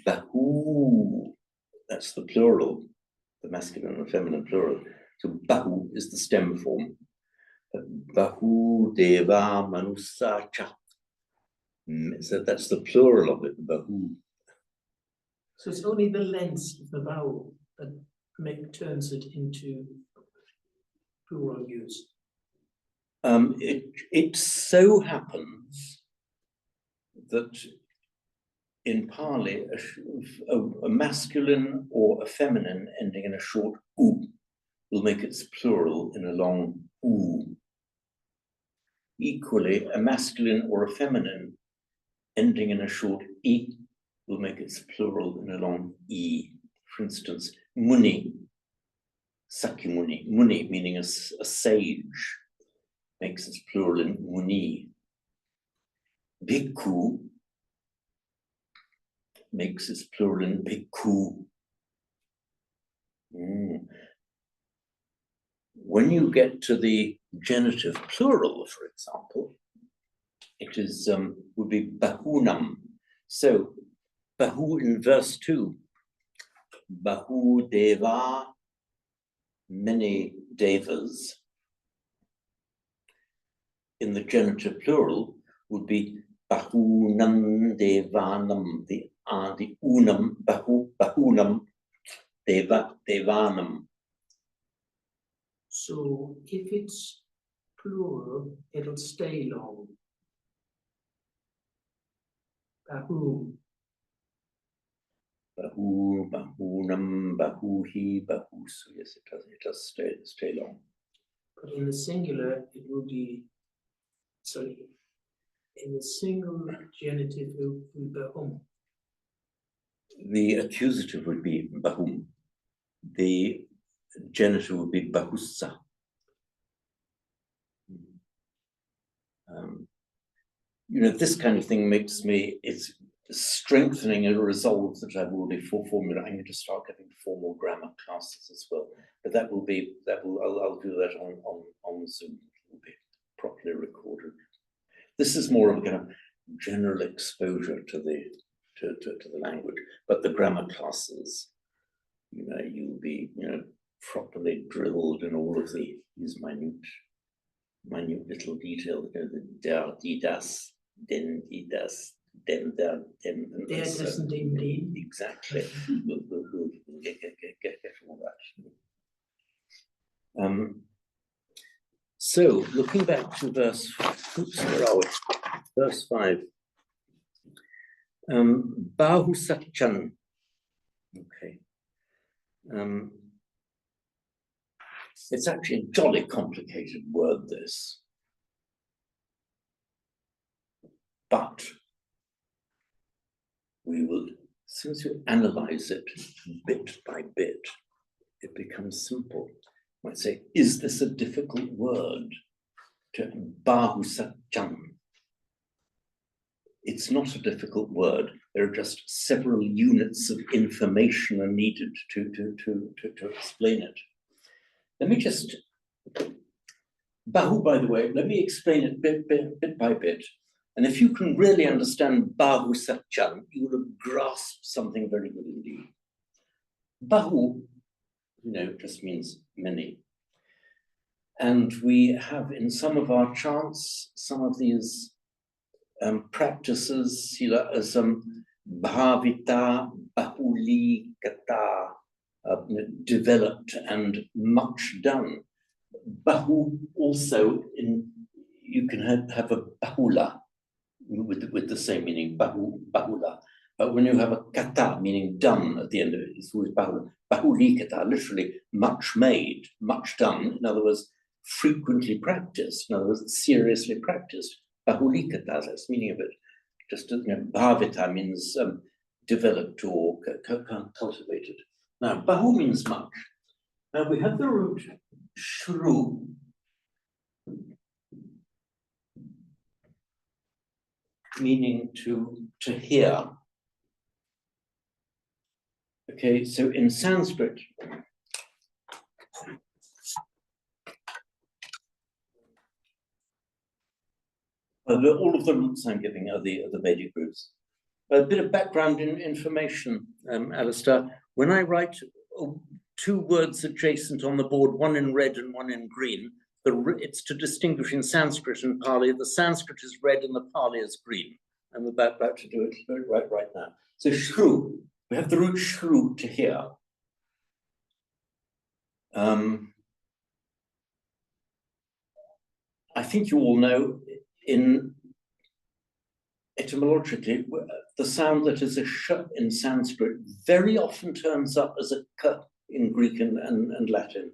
Bahu, that's the plural, the masculine and feminine plural. So bahu is the stem form. Bahu deva manusa cha. So that's the plural of it, bahu. So it's only the length of the vowel that turns it into plural use. It so happens that in Pali, a masculine or a feminine ending in a short u will make its plural in a long u. Equally, a masculine or a feminine ending in a short e will make its plural in a long e. For instance, muni, Sakyamuni, muni meaning a sage, makes its plural in muni. Bhikkhu makes its plural in bhikkhu. When you get to the genitive plural, for example, it is would be bahunam. So bahu in verse 2, bahu deva, many devas. In the genitive plural would be bahunam devanam, the unam, bahunam devanam. So if it's plural, it'll stay long. Bahu. Bahu, bahunam, bahuhi, bahusu. Yes, it does stay long. But in the singular, it will be, sorry, in the single genitive, it will be bahum. The accusative would be bahum. The genitive would be bahussa. This kind of thing makes me, it's strengthening a resolve that I've already formulated. I need to start giving formal grammar classes as well. But I'll do that on Zoom. It will be properly recorded. This is more of a kind of general exposure to the language, but the grammar classes, you'll be, properly drilled in all of these minute little details, the der, die, das, den, die, das, dem, der, dem, and Der, so- dessen, dem, den. Exactly. We'll get all that. So looking back to verse, oops, where are we? Verse 5. Bahu Satchan. Okay. It's actually a jolly complicated word, this. But we will, since you analyze it bit by bit, it becomes simple. You might say, is this a difficult word? To Bahu Satchan. It's not a difficult word. There are just several units of information are needed to explain it. Let me just, Bahu, by the way, let me explain it bit by bit. And if you can really understand Bahu Satchan, you will have grasped something very good indeed. Bahu, just means many. And we have in some of our chants, some of these practices, some bhavita, bahuli, kata, developed and much done. Bahu also, you can have a bahula with the same meaning, bahula. But when you have a kata, meaning done at the end of it, it's always bahula. Bahuli kata, literally much made, much done. In other words, frequently practiced. In other words, seriously practiced. Bahuli kata, that's the meaning of it. Just, bhavita means developed or cultivated. Now, bahu means much. Now we have the root shru, meaning to hear. Okay, so in Sanskrit, all of the roots I'm giving are the Vedic roots. A bit of background information, Alistair. When I write two words adjacent on the board, one in red and one in green, it's to distinguish in Sanskrit and Pali. The Sanskrit is red and the Pali is green. I'm about to do it right now. So shru, we have the root shru, to hear. I think you all know, etymologically, the sound that is a sh in Sanskrit very often turns up as a k in Greek and Latin,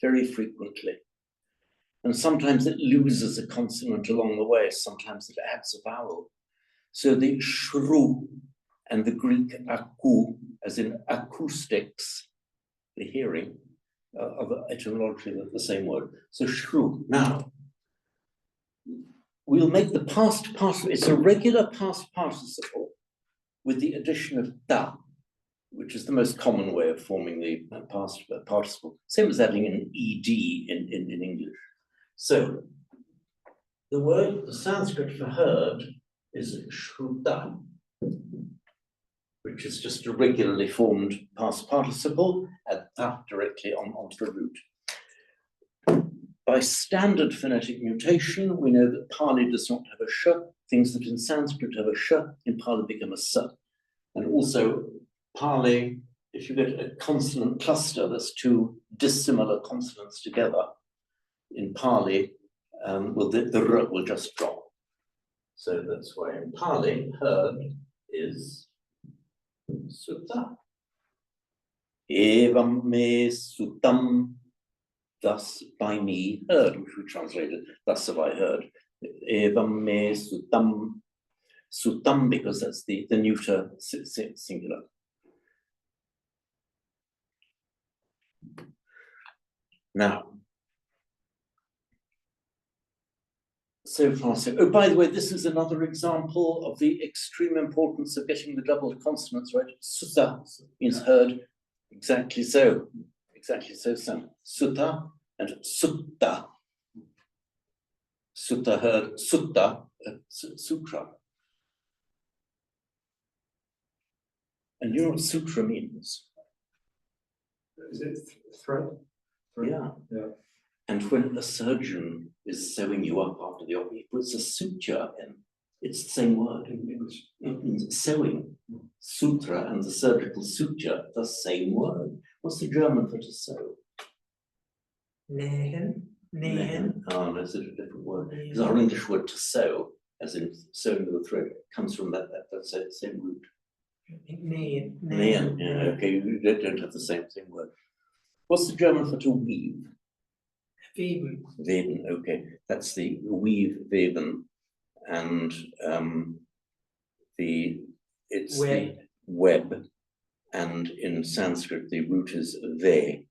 very frequently. And sometimes it loses a consonant along the way, sometimes it adds a vowel. So the shru and the Greek aku, as in acoustics, the hearing, are etymologically the same word. So shru. Now, we'll make the past participle, it's a regular past participle with the addition of da, which is the most common way of forming the past participle. Same as adding an ed in English. So the Sanskrit for heard is shruta, which is just a regularly formed past participle, add da directly onto the root. By standard phonetic mutation, we know that Pali does not have a sh. Things that in Sanskrit have a sh, in Pali become a s. And also, Pali, if you get a consonant cluster, that's two dissimilar consonants together, in Pali, the r will just drop. So that's why in Pali, heard is sutta. Evam me suttam. Thus by me heard, which we translated, thus have I heard. Evam me suttam. Suttam, because that's the neuter singular. Now, so far, so, oh, by the way, this is another example of the extreme importance of getting the double consonants right. Sutta means heard, exactly so. Exactly so, Sam. Sutta and sutta. Sutta heard, sutta, sutra. And you know what sutra means? Is it thread? Thread? Yeah. Yeah. And when a surgeon is sewing you up after the operation, he puts a suture in. It's the same word. In English. It means sewing. Sutra and the surgical suture, the same word. What's the German for to sew? Nähen. Nähen. Oh, no, it's a different word. Because our English word to sew, as in sewing with a thread, comes from that same root. Nähen. Nähen, yeah, okay, you don't have the same word. What's the German for to weave? Weben. Weben, okay, that's the weave, weben, and it's Web. the web, and in Sanskrit the root is ve,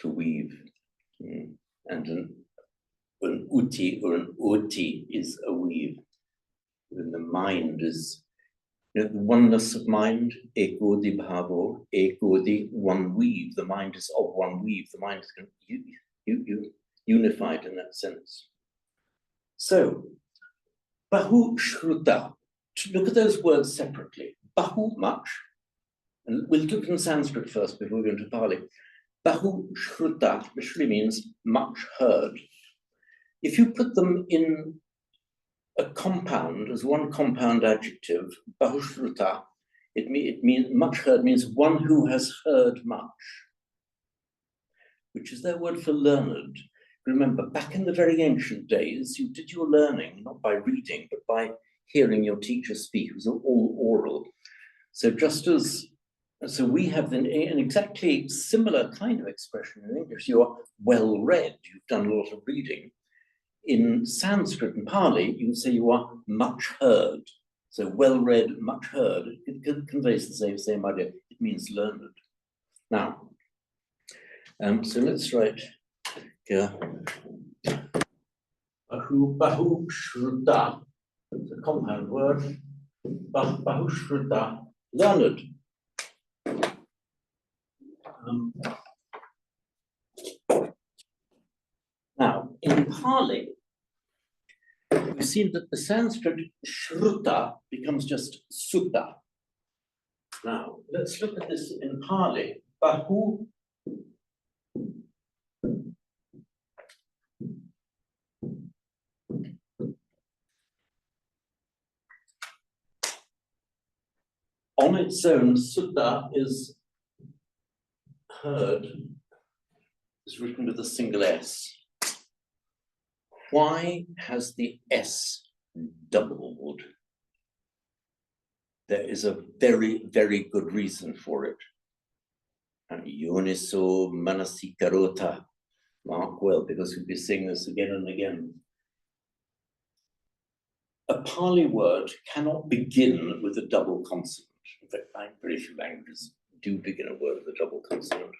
to weave, and an uti or an oti is a weave. When the mind is, you know, the oneness of mind, ekodi bhavo, ekodi, one weave. The mind is of one weave. The mind is unified in that sense. So, bahu shruta. Look at those words separately. Bahu, much, and we'll look in Sanskrit first before we go into Pali. Bahu shruta literally means much heard. If you put them in a compound as one compound adjective, bahu shruta, it means much heard means one who has heard much, which is their word for learned. Remember, back in the very ancient days, you did your learning not by reading, but by hearing your teacher speak. It was all oral. So so we have an exactly similar kind of expression in English. You are well read. You've done a lot of reading. In Sanskrit and Pali, you can say you are much heard. So well read, much heard. It conveys the same idea. It means learned. Now, so let's write here. Bahu shruta. It's a compound word. Bahu shruta, learned. Now, in Pali, we see that the Sanskrit shruta becomes just sutta. Now, let's look at this in Pali. Bahu on its own, sutta is heard, is written with a single S. Why has the S doubled? There is a very, very good reason for it. And Yoniso Manasikarota, mark well, because we'll be seeing this again and again. A Pali word cannot begin with a double consonant. In fact, very few languages do begin a word with a double consonant.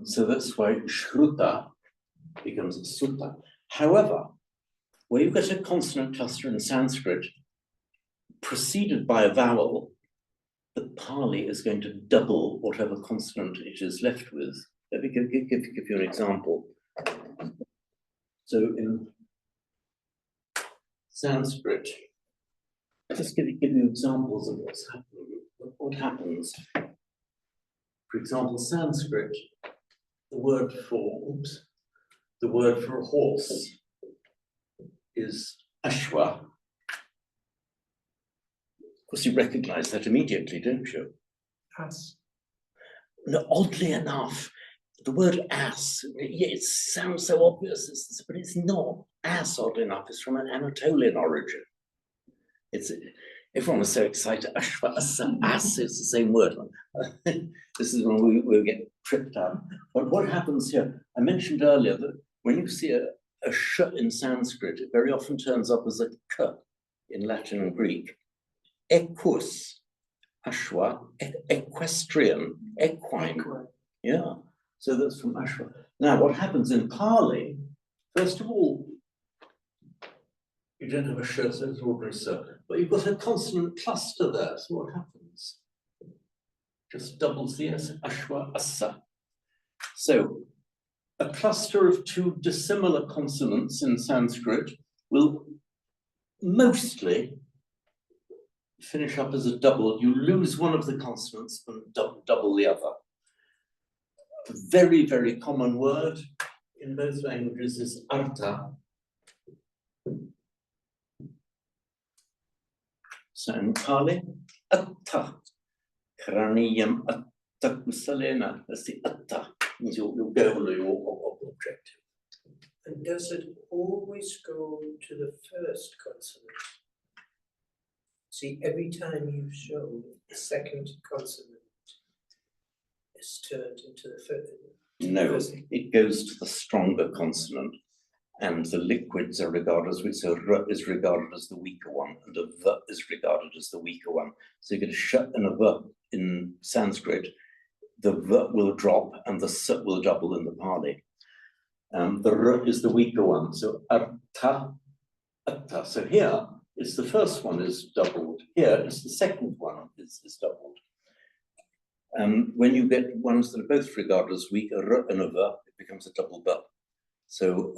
So that's why shruta becomes sutta. However, where you get a consonant cluster in Sanskrit preceded by a vowel, the Pali is going to double whatever consonant it is left with. Let me give you an example. So in Sanskrit, just give you examples of what happens. For example, Sanskrit, the word for a horse is ashwa. Of course, you recognize that immediately, don't you? Ass. No, oddly enough, the word ass, it sounds so obvious, but it's not. Ass, oddly enough, is from an Anatolian origin. Everyone was so excited. Ashwa, ass is the same word. This is when we'll get tripped up. But what happens here? I mentioned earlier that when you see a sh in Sanskrit, it very often turns up as a k in Latin and Greek. Equus, ashwa, equestrian, equine. Yeah, so that's from ashwa. Now, what happens in Pali, first of all, you don't have a sh, so it's ordinary so, but you've got a consonant cluster there, so what happens? Just doubles the S, ashwa, assa. So, a cluster of two dissimilar consonants in Sanskrit will mostly finish up as a double, you lose one of the consonants and double the other. A very, very common word in both languages is arta. So in Pali, atta, kraniyam atta kusalena, that's the atta, means your goal or your objective. And does it always go to the first consonant? See, every time you show the second consonant is turned into the first. No, it goes to the stronger consonant, and the liquids are regarded as, so r is regarded as the weaker one, and a v is regarded as the weaker one. So you get a sh and a v in Sanskrit, the v will drop and the s will double in the Pali. The r is the weaker one, so artha, atta. So here is the first one is doubled. Here is the second one is doubled. When you get ones that are both regarded as weak, a r and a v, it becomes a double b. So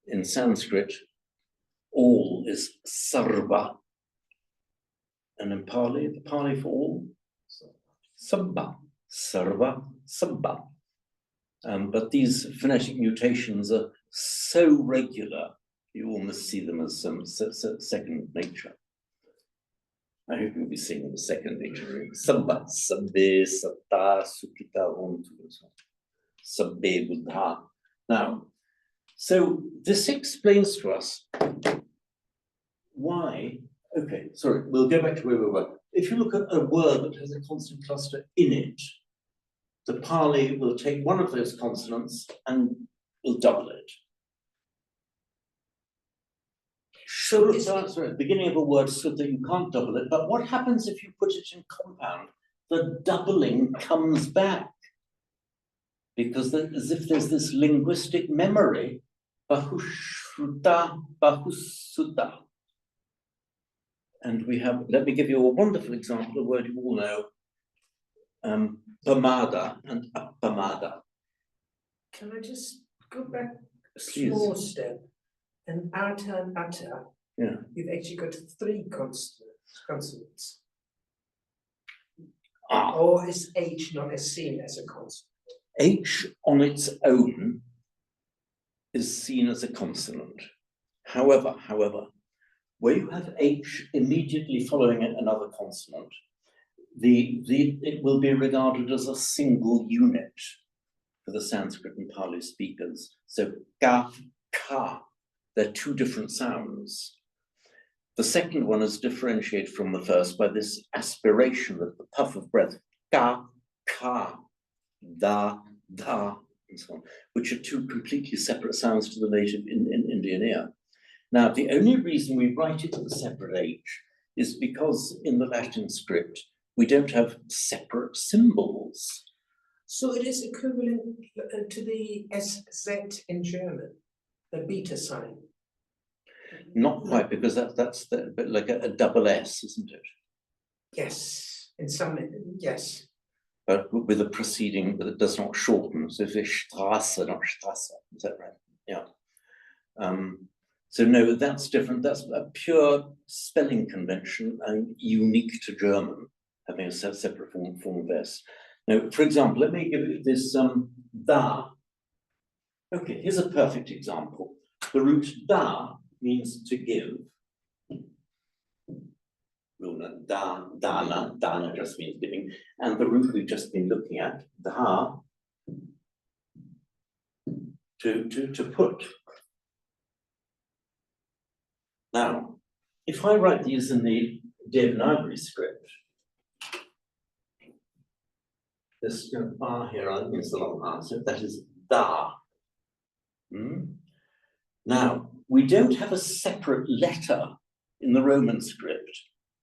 in Sanskrit, all is sarva, and in Pali, the Pali for all, sabba, sarva, sabba. But these phonetic mutations are so regular, you almost see them as some second nature. I hope you'll be singing the second nature. Sabba, sabbe, satta, sukita, hontu, sabbe, buddha. Now, so this explains to us why, okay, sorry, we'll go back to where we were. If you look at a word that has a consonant cluster in it, the Pali will take one of those consonants and will double it. Shuddha, sorry, at the beginning of a word, shuddha, you can't double it, but what happens if you put it in compound? The doubling comes back. Because as if there's this linguistic memory, bahushruta, bahusutta. And we have, let me give you a wonderful example, a word you all know, pamada and appamada. Can I just go back a Please. small step? And atta and atta, Yeah. you've actually got three consonants. Ah. Or is H not as seen as a consonant? H on its own is seen as a consonant. However, where you have H immediately following it another consonant, it will be regarded as a single unit for the Sanskrit and Pali speakers. So ka, ka, they're two different sounds. The second one is differentiated from the first by this aspiration of the puff of breath, ka, ka, da, da, and so on, which are two completely separate sounds to the native Indian ear. Now, the only reason we write it with a separate H is because in the Latin script, we don't have separate symbols. So it is equivalent to the SZ in German, the beta sign. Not quite, because that's a bit like a double S, isn't it? Yes, in some, yes. But with a preceding that does not shorten. So if it's Straße, not Strasse, is that right? Yeah. So no, that's different. That's a pure spelling convention and unique to German, having a separate form of S. Now, for example, let me give you this da. Okay, here's a perfect example. The root da means to give. Dana just means giving, and the root we've just been looking at, da, to put. Now, if I write these in the Devanagari script, this R here is the long R, so that is da. Now, we don't have a separate letter in the Roman script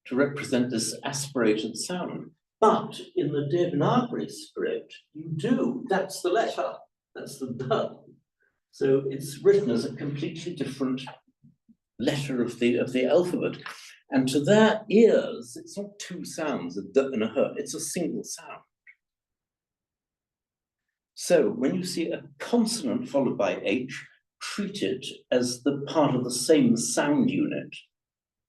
to represent this aspirated sound. But in the Devanagari script, you do. That's the letter. That's the da. So it's written as a completely different letter of the alphabet. And to their ears, it's not two sounds, a d and a h, it's a single sound. So when you see a consonant followed by H, treat it as the part of the same sound unit.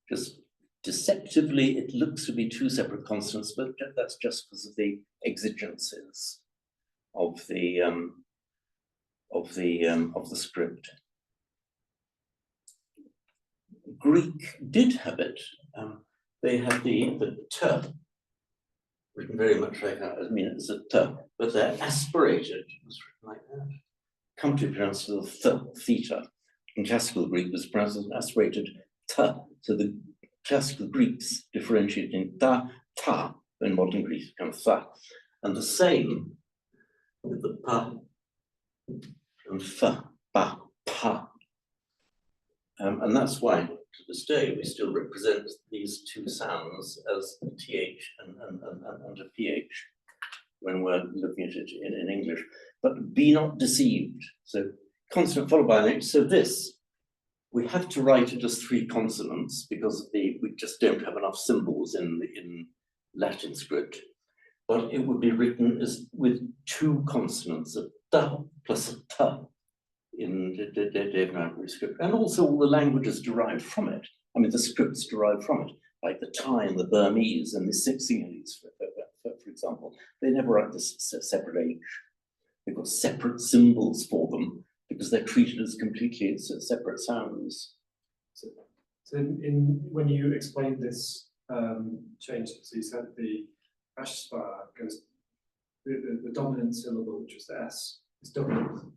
Just deceptively, it looks to be two separate consonants, but that's just because of the exigencies of the script. Greek did have it. They had the t written very much like that. I mean, it's a t, but they're aspirated. It was written like that. Come to be pronounced as theta. In classical Greek, it was pronounced as an aspirated t. So the classical Greeks differentiated in ta, ta. In modern Greek, it becomes tha. And the same with the pa and fa, pa, pa. And that's why, to this day, we still represent these two sounds as a th and a ph when we're looking at it in English. But be not deceived. So consonant followed by an H. So this, we have to write it as three consonants because we just don't have enough symbols in Latin script. But it would be written as with two consonants, a t plus a t in the Devanagari script, and also all the languages derived from it. I mean, the scripts derived from it, like the Thai and the Burmese and the Sinhalese, for example. They never write this separate H. They've got separate symbols for them because they're treated as completely separate sounds. So when you explained this change, so you said the ashspar goes, the dominant syllable, which is the S, is dominant.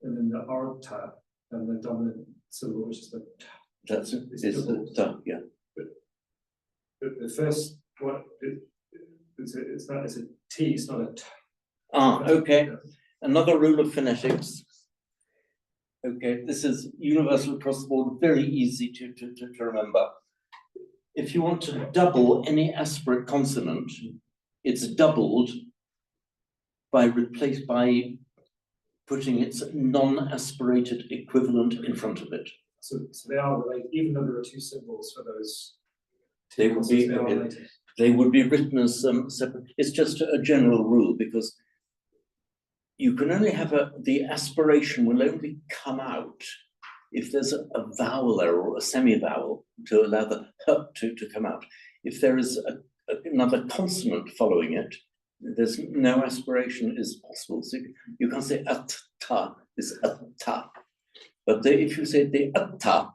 And then the arta and the dominant syllable, which is the t. That's it. It's the t, yeah. But the first one, it's a T, it's not a T. Ah, okay. Another rule of phonetics. Okay, this is universal across the board, very easy to remember. If you want to double any aspirate consonant, it's doubled by putting its non-aspirated equivalent in front of it. So they are related, even though there are two symbols for those. They would be written as separate. It's just a general rule because you can only have the aspiration will only come out if there's a vowel error or a semi-vowel to allow the h to come out. If there is another consonant following it, there's no aspiration is possible. So you can't say at-ta is at-ta. But if you say the at-ta,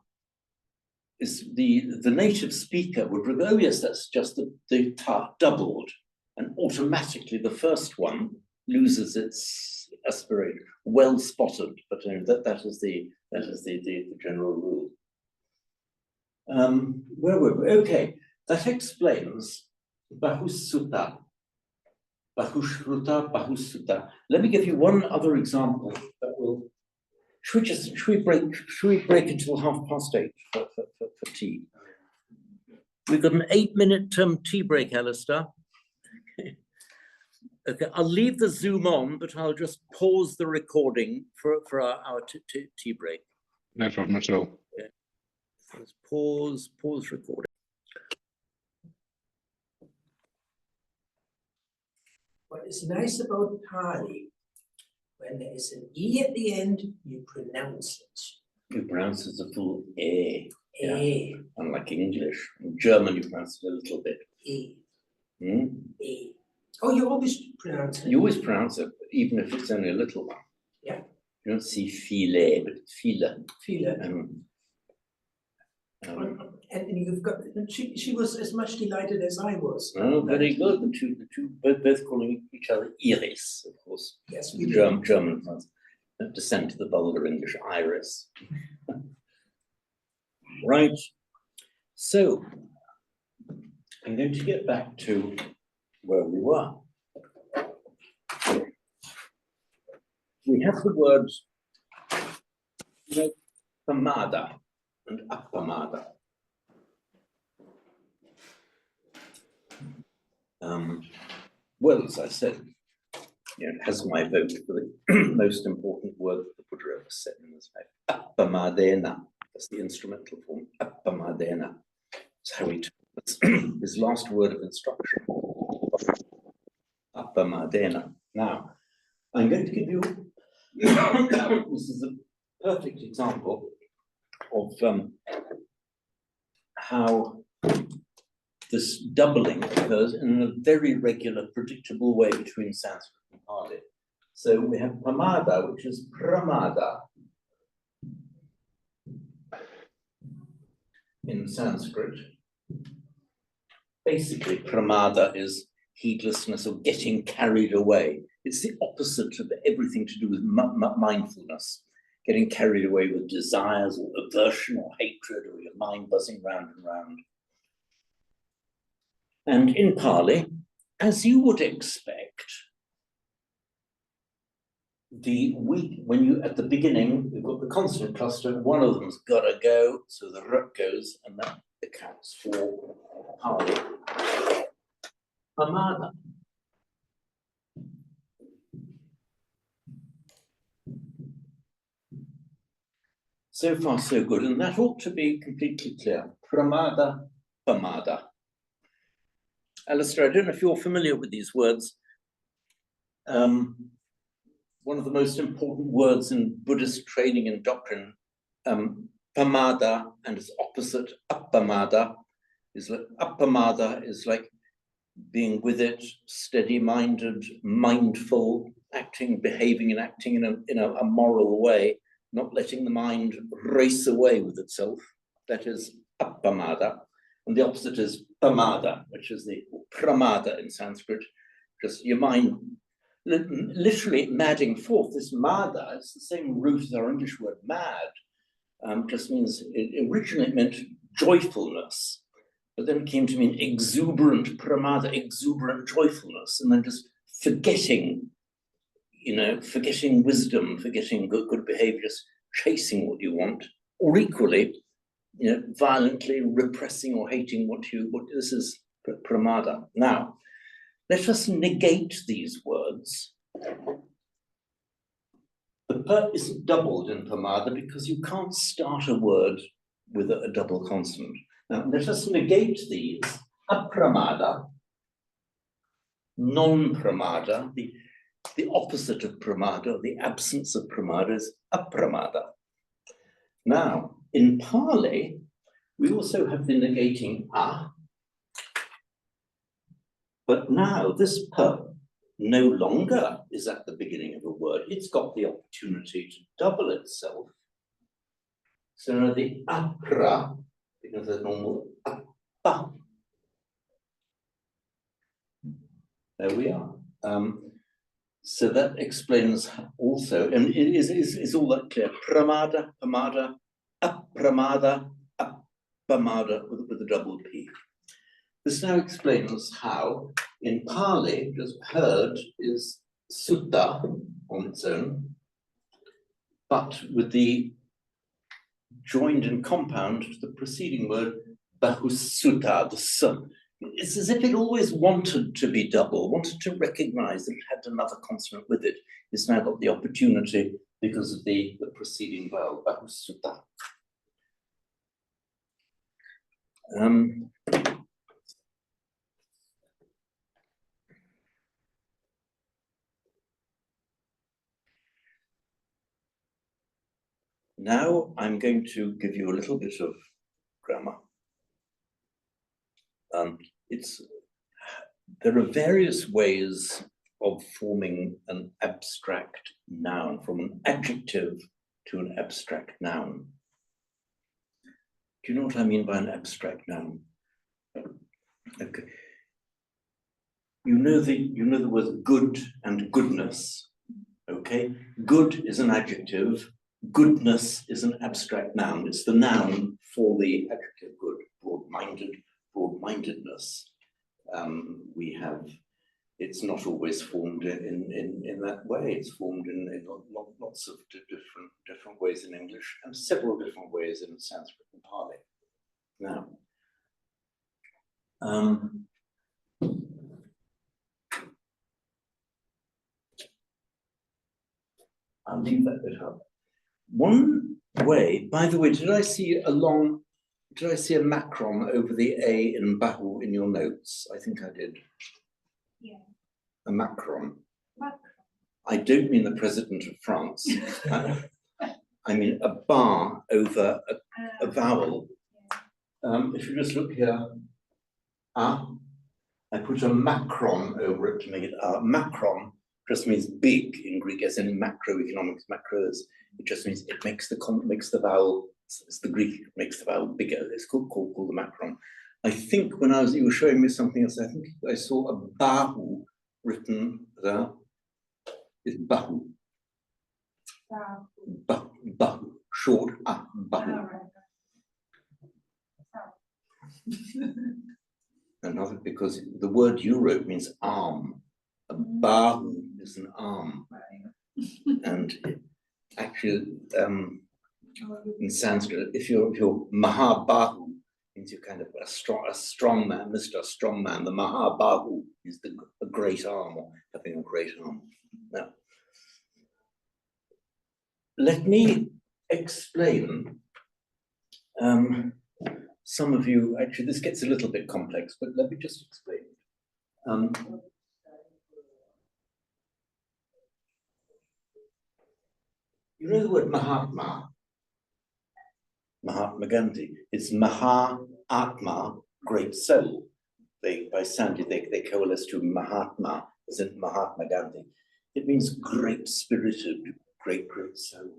is the native speaker would regard, oh yes, that's just the ta doubled, and automatically the first one loses its aspiration. Well spotted, but that is the general rule. Where were we? Okay, that explains Bahusutta. Bahushruta, Bahusutta. Let me give you one other example that will. Should we break until 8:30 for tea? We've got an 8-minute tea break, Alistair. Okay, I'll leave the Zoom on, but I'll just pause the recording for our tea break. No problem at all. Yeah. Let's pause recording. What is nice about Pali, when there is an E at the end, you pronounce it. You pronounce it as a full A. Yeah. A. Unlike English. In German, you pronounce it a little bit. A. Hmm? A. Oh, you always pronounce it. You always pronounce it, even if it's only a little one. Yeah. You don't see file, but file. Feel and you've got, she was as much delighted as I was. Oh, very good. The two both calling each other Iris, of course. Yes, we German descent to the vulgar English Iris. Right. So I'm going to get back to where we were. We have the words pamada and appamada. Well, as I said, it has my vote for the most important word that the Buddha ever said in his life. Appamadena. That's the instrumental form. Appamadena. That's how he took his last word of instruction. Appamadena. Now, I'm going to give you, this is a perfect example of how this doubling occurs in a very regular, predictable way between Sanskrit and Pali. So we have pamada, which is pramada in Sanskrit. Basically, pramada is heedlessness or getting carried away. It's the opposite of everything to do with mindfulness, getting carried away with desires or aversion or hatred, or your mind buzzing round and round. And in Pali, as you would expect, when you at the beginning, you've got the consonant cluster, one of them's gotta go, so the r goes, and that accounts for Pali. Pamada. So far, so good, and that ought to be completely clear. Pramada, pamada. Alistair, I don't know if you're familiar with these words. One of the most important words in Buddhist training and doctrine, pamada, and its opposite, appamada, is like being with it, steady-minded, mindful, acting, behaving and acting in a moral way, not letting the mind race away with itself. That is appamada. And the opposite is pamada, which is the pramada in Sanskrit, just your mind literally madding forth. This mada, it's the same root as our English word mad, just means, originally it meant joyfulness, but then it came to mean exuberant pramada, exuberant joyfulness, and then just forgetting, forgetting wisdom, forgetting good behavior, just chasing what you want, or equally, violently repressing or hating what this is pramada. Now, let us negate these words. The per isn't doubled in pamada because you can't start a word with a double consonant. Now, let us negate these. Apramada, non-pramada, the opposite of pramada, the absence of pramada is apramada. Now, in Pali, we also have the negating a, but now this per no longer is at the beginning of a word. It's got the opportunity to double itself. So now the apra becomes a normal appa. There we are. So that explains also, and is all that clear? Pramada, pamada, apramada, appamada with a double P. This now explains how in Pali, just heard is sutta on its own, but with the joined and compound to the preceding word, bahusutta, the sun. It's as if it always wanted to be double, wanted to recognize that it had another consonant with it. It's now got the opportunity because of the preceding vowel, bahusutta. Now I'm going to give you a little bit of grammar. There are various ways of forming an abstract noun, from an adjective to an abstract noun. Do you know what I mean by an abstract noun? Okay. You know the words good and goodness. Okay, good is an adjective. Goodness is an abstract noun. It's the noun for the adjective good. Broad-mindedness. It's not always formed in that way. It's formed in lots of different ways in English and several different ways in Sanskrit and Pali. Now, I'll leave that bit up. One way, by the way, did I see a macron over the A in Bahu in your notes? I think I did. Yeah. A macron. Macron. I don't mean the president of France. I mean a bar over a vowel. Yeah. If you just look here, ah. I put a macron over it to make it macron just means big in Greek, as in macroeconomics. Macros, it just means it makes the vowel. It's the Greek makes the vowel bigger. It's called the macron. I think when you were showing me something else, I think I saw a bahu written there. It's bahu. Bahu. Short bahu. Another, because the word you wrote means arm. A bahu is an arm. And actually, in Sanskrit, if you're Mahabahu, means you're kind of a strong man, Mr. Strong Man. The Mahabahu is a great arm, or having a great arm. Now, let me explain. Some of you, actually, this gets a little bit complex, but let me just explain. You know the word Mahatma? Mahatma Gandhi. It's Maha-Atma, great soul. By Sandy, they coalesce to Mahatma, as in Mahatma Gandhi. It means great spirited, great soul.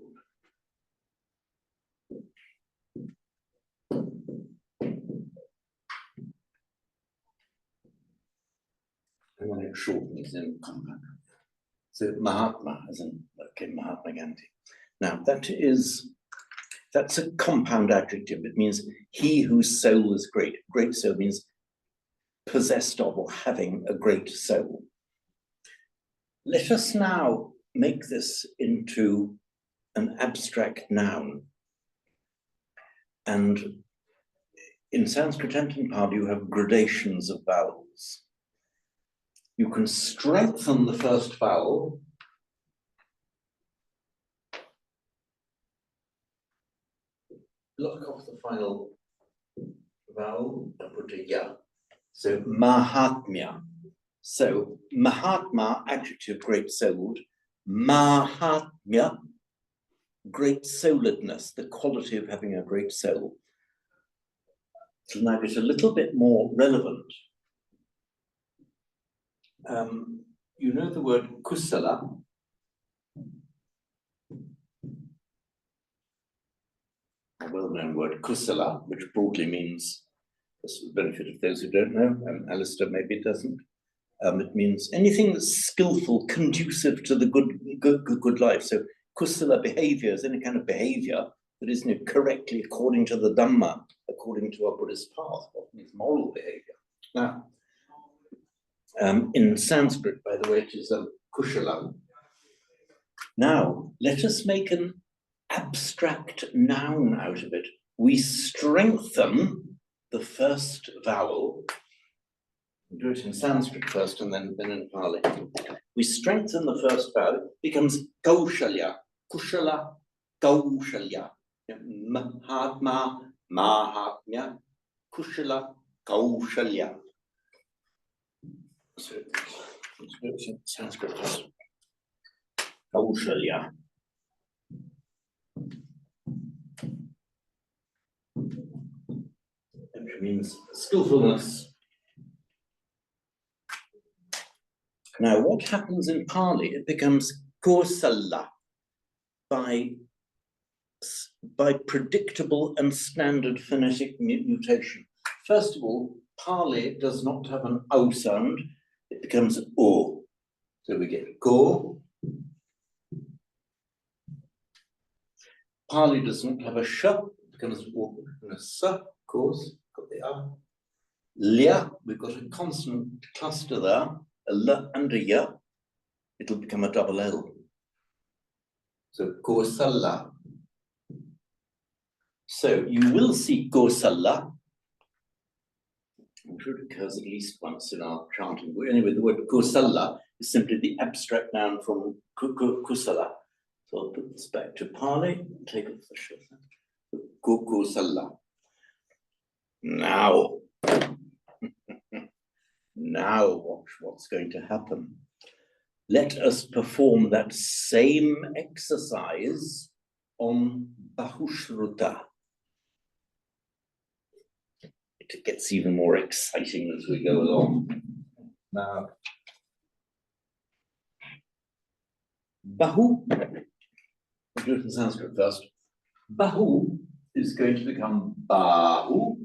And then it shortens in compact. So Mahatma, as in Mahatma Gandhi. Now that's a compound adjective. It means he whose soul is great. Great soul means possessed of or having a great soul. Let us now make this into an abstract noun. And in Sanskrit and in Pali, you have gradations of vowels. You can strengthen the first vowel block off the final vowel and put a ya. So Mahatmya. So Mahatma, adjective, great souled. Mahatmya, great souledness, the quality of having a great soul. So now it's a little bit more relevant. You know the word kusala? A well-known word, kusala, which broadly means, for the benefit of those who don't know, Alistair maybe doesn't. It means anything that's skillful, conducive to the good life. So kusala behavior is any kind of behavior that isn't correctly according to the Dhamma, according to our Buddhist path, often it's moral behavior. Now, in Sanskrit, by the way, it is kushala. Now, let us make an abstract noun out of it. We strengthen the first vowel. We'll do it in Sanskrit first and then in Pali. We strengthen the first vowel, it becomes kaushalya, kushala, kaushalya. Mahatma, Mahatmya, kushala, kaushalya. So let's do it in Sanskrit first. Kaushalya. Which means skillfulness. Now, what happens in Pali? It becomes kosala by predictable and standard phonetic mutation. First of all, Pali does not have an O sound, it becomes O. So we get ko. Pali does not have a sh, it becomes O and a s, of course, got the A. Lya, we've got a consonant cluster there, a L and a Y, it'll become a double L. So kosala. So you will see kosala. I'm sure it occurs at least once in our chanting. Anyway, the word kosala is simply the abstract noun from kusala. So I'll put this back to Pali, take off the shirt. Kosala. Now, now watch what's going to happen. Let us perform that same exercise on Bahushruta. it gets even more exciting as we go along. Now, Bahu, I'll do it in Sanskrit first. Bahu is going to become Bahu.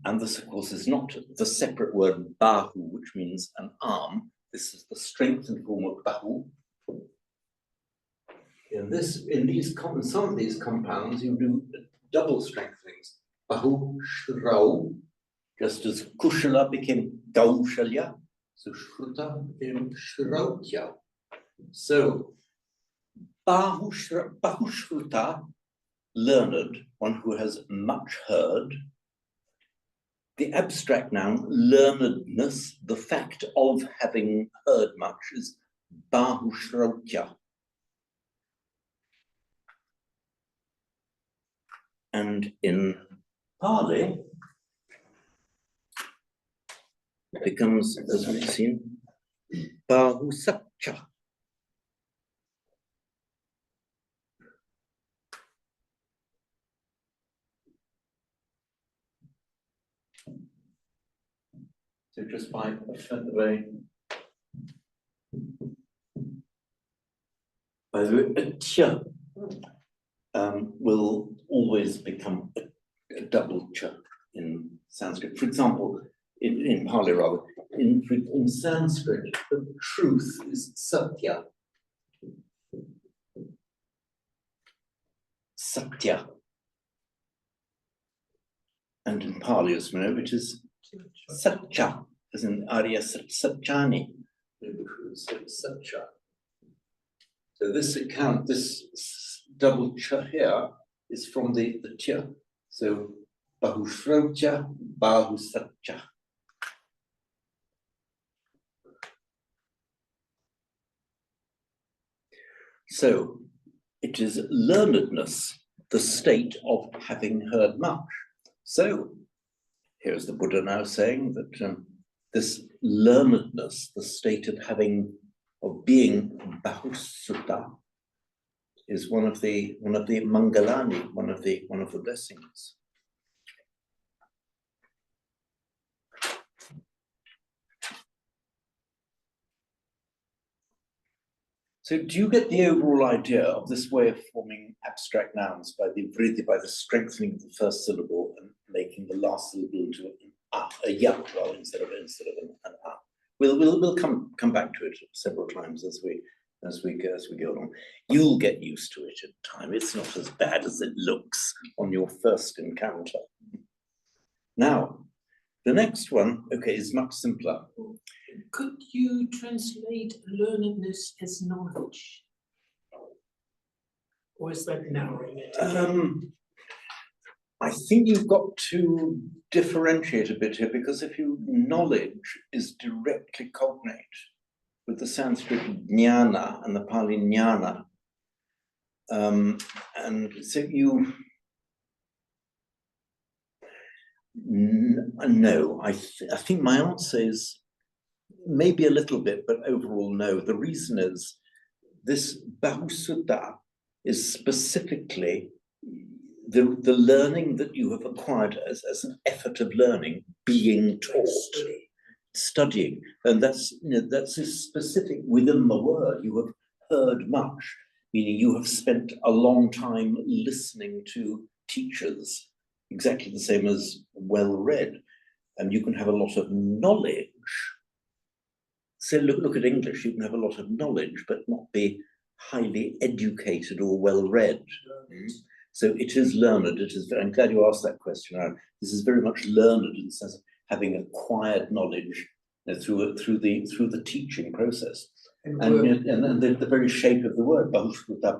And this, of course, is not the separate word Bahu, which means an arm. This is the strengthened form of Bahu. In some of these compounds, you do double strengthenings. Bahu Shrau, just as Kushala became Gaushalya, so Shruta became Shrautya. So Bahu Shruta, learned, one who has much heard. The abstract noun, learnedness, the fact of having heard much, is Bahu Shrautya. And in Pali, it becomes, as we've seen, Bahu Satcha. So just by the way, will always become a double ch in Sanskrit. For example, in Pali rather, in Sanskrit, the truth is satya. Satya. And in Pali, as we know, it is satcha, as in Arya Satchani. Satcha. So this account, this double cha here is from the cha. So Bahu Shrautya, Bahu Satcha. So it is learnedness, the state of having heard much. So here's the Buddha now saying that this learnedness, the state of being Bahusutta, is one of the Mangalani, one of the blessings. So do you get the overall idea of this way of forming abstract nouns by the vriddhi, by the strengthening of the first syllable and making the last syllable into a ya, well, instead of an a. We'll come back to it several times as we go along. You'll get used to it in time. It's not as bad as it looks on your first encounter. Now, the next one, okay, is much simpler. Could you translate learnedness as knowledge? Or is that narrowing it? I think you've got to differentiate a bit here, because knowledge is directly cognate with the Sanskrit jnana and the Pali jnana. And so no, I think my answer is maybe a little bit, but overall no. The reason is this Bahusutta is specifically the learning that you have acquired as an effort of learning, being taught, studying. And that's specific within the word. You have heard much, meaning you have spent a long time listening to teachers, exactly the same as well-read. And you can have a lot of knowledge. So look at English, you can have a lot of knowledge, but not be highly educated or well-read. So it is learned. I'm glad you asked that question. This is very much learned in the sense of having acquired knowledge through the teaching process. And the very shape of the word, Bahusutta,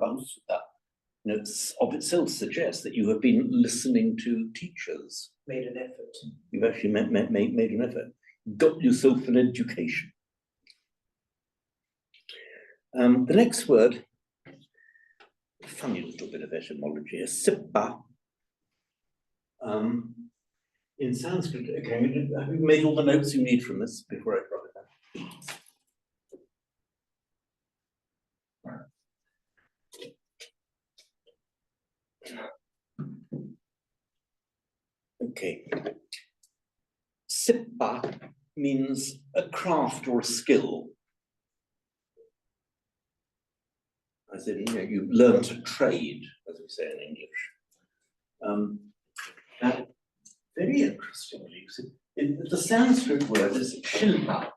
of itself suggests that you have been listening to teachers. Made an effort. You've actually made an effort. Got yourself an education. The next word, funny little bit of etymology, is sippa. In Sanskrit, okay, have you made all the notes you need from this before I drop it down? Shilpa means a craft or a skill. As in, you learn to trade, as we say in English. And very interestingly, the Sanskrit word is Shilpa.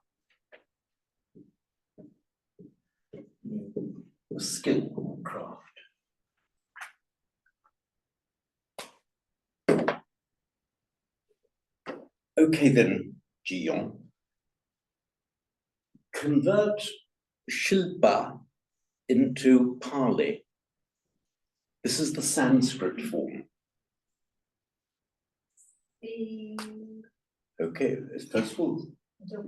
A skill or craft. Okay then, Jiyon. Convert Shilpa into Pali. This is the Sanskrit form. Okay, first of all,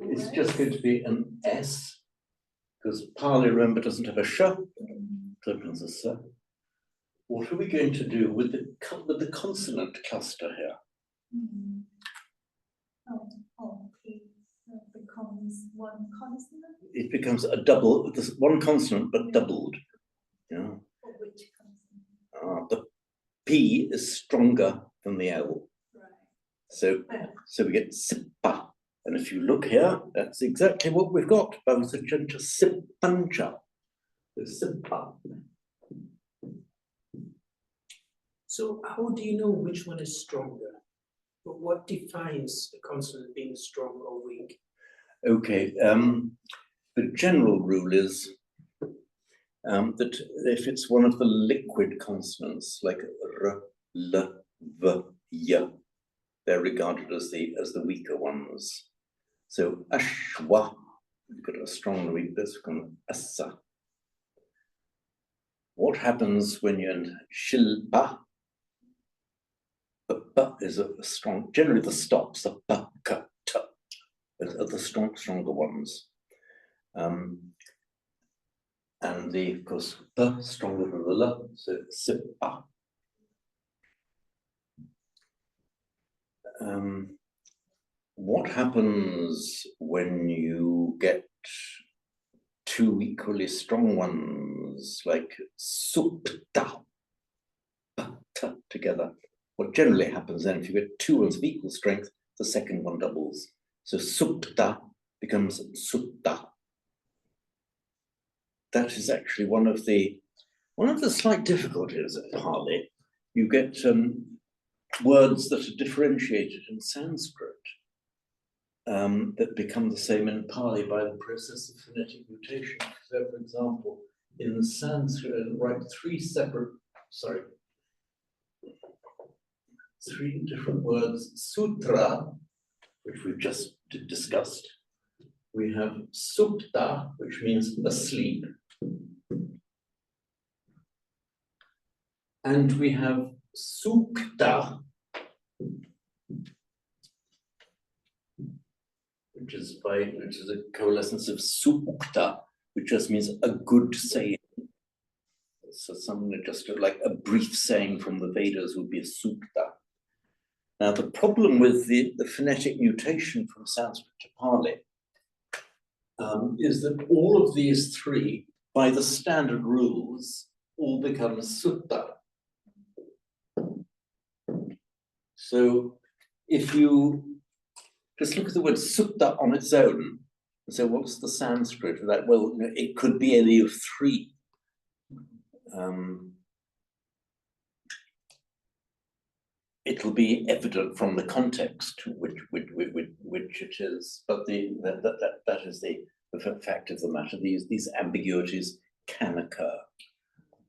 it's just going to be an S, because Pali, remember, doesn't have a sh, so it becomes a s. What are we going to do with the consonant cluster here? It becomes one consonant. It becomes a double, this one consonant but doubled. Yeah. Or which consonant? The P is stronger than the L. Right. So we get Sippa. And if you look here, that's exactly what we've got. Bhavasachancha Sippancha. Sippa. So how do you know which one is stronger? But what defines a consonant being strong or weak? Okay, the general rule is that if it's one of the liquid consonants, like R, L, V, Y, they're regarded as the weaker ones. So Ashwa, you've got a strong and weak, this becomes Asa. What happens when you're in Shilpa? The B is a strong, generally the stops, the B, K, T, are the stronger ones. And of course, B stronger than the L, so Sippa. What happens when you get two equally strong ones, like Supta, together? What generally happens then, if you get two ones of equal strength, the second one doubles. So Supta becomes Sutta. That is actually one of the slight difficulties of Pali. You get words that are differentiated in Sanskrit that become the same in Pali by the process of phonetic mutation. So, for example, in Sanskrit, write three different words. Sutra, which we've just discussed. We have Supta, which means asleep. And we have Sukta, which is a coalescence of Sukta, which just means a good saying. So something just like a brief saying from the Vedas would be a Sukta. Now the problem with the phonetic mutation from Sanskrit to Pali is that all of these three, by the standard rules, all become Sutta. So if you just look at the word Sutta on its own, and say, what's the Sanskrit of that? Well, it could be any of three. It'll be evident from the context which it is, but that is the fact of the matter. These ambiguities can occur.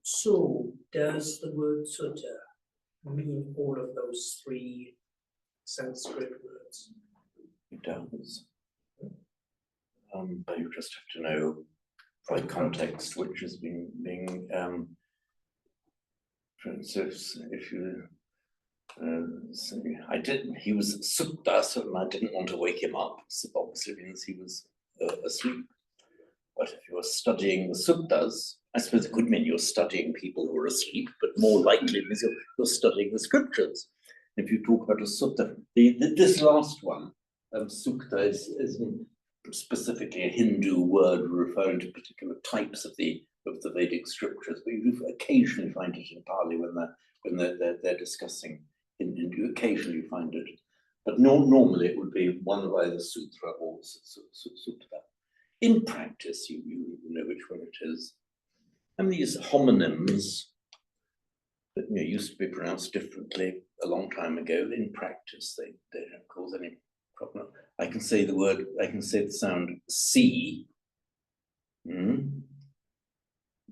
So does the word sutta mean all of those three Sanskrit words? It does. But you just have to know by context which is being for instance, if you he was sutta, so I didn't want to wake him up. So obviously means he was asleep. But if you are studying the suttas, I suppose it could mean you're studying people who are asleep, but more likely means you're studying the scriptures. If you talk about a sutta, this last one, sukta, is specifically a Hindu word referring to particular types of the Vedic scriptures. But you occasionally find it in Pali when they're discussing. You occasionally find it. But normally it would be one of either sutra or sutra. In practice, you know which one it is. And these homonyms that used to be pronounced differently a long time ago, in practice, they don't cause any problem. I can say the sound C,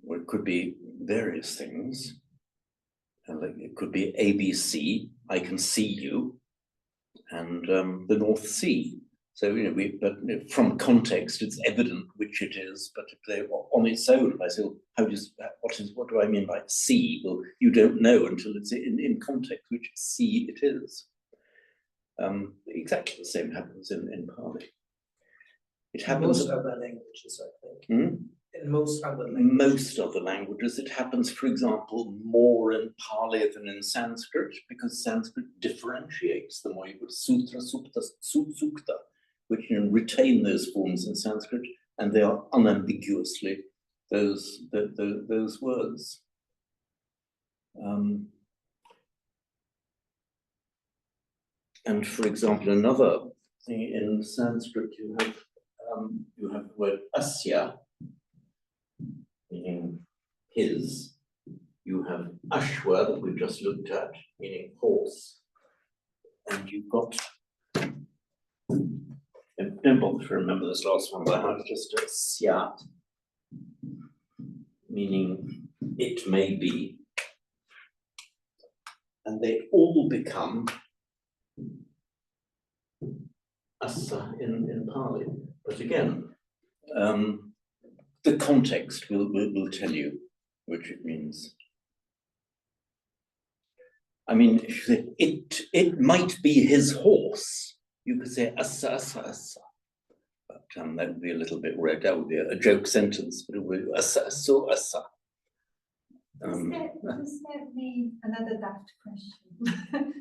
or it could be various things. Like it could be ABC, I can see you, and the North Sea. So from context, it's evident which it is. But if they on its own, if I say, well, what do I mean by sea? Well, you don't know until it's in context which sea it is. Exactly the same happens in Pali. It happens Most other languages, I think. In most other languages. Most other languages, it happens, for example, more in Pali than in Sanskrit, because Sanskrit differentiates the more you put sutra, supta, sukta, which retain those forms in Sanskrit, and they are unambiguously those words. And for example, another thing in Sanskrit, you have the word asya, meaning his. You have ashwa that we've just looked at, meaning horse. And you've got, don't bother to remember this last one by heart, just a syat, meaning it may be. And they all become asa in Pali. But again, the context will tell you which it means. I mean, if you say, it might be his horse, you could say asa, asa, asa. But that would be a little bit weird. That would be a joke sentence, but it would be asa, so asa. Does that mean, another daft question,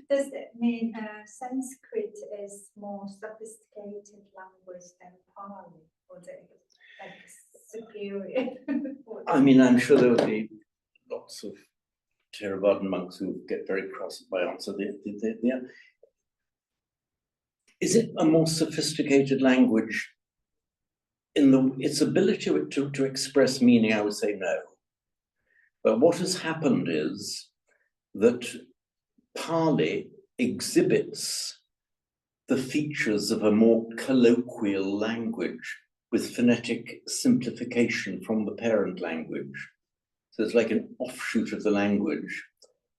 does that mean Sanskrit is more sophisticated language than Pali, or is it like superior? I mean, I'm sure there would be lots of Theravadan monks who get very cross at my answer. Is it a more sophisticated language in its ability to express meaning? I would say no. But what has happened is that Pali exhibits the features of a more colloquial language with phonetic simplification from the parent language. So it's like an offshoot of the language,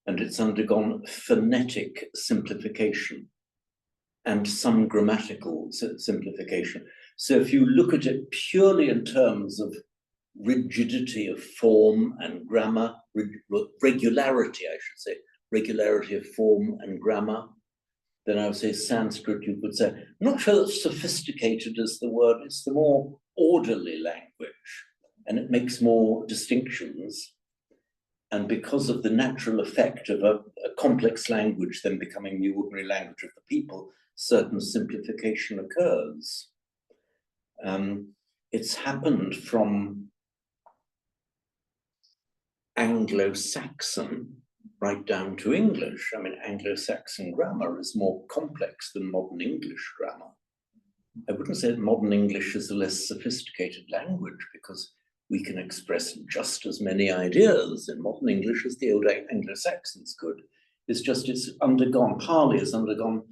and it's undergone phonetic simplification and some grammatical simplification. So if you look at it purely in terms of rigidity of form and grammar, regularity, I should say, regularity of form and grammar, then I would say Sanskrit, you could say, I'm not sure that sophisticated is the word, it's the more orderly language, and it makes more distinctions. And because of the natural effect of a complex language then becoming the ordinary language of the people, certain simplification occurs. It's happened from Anglo-Saxon right down to English. I mean, Anglo-Saxon grammar is more complex than modern English grammar. I wouldn't say that modern English is a less sophisticated language, because we can express just as many ideas in modern English as the old Anglo-Saxons could. It's just Pali has undergone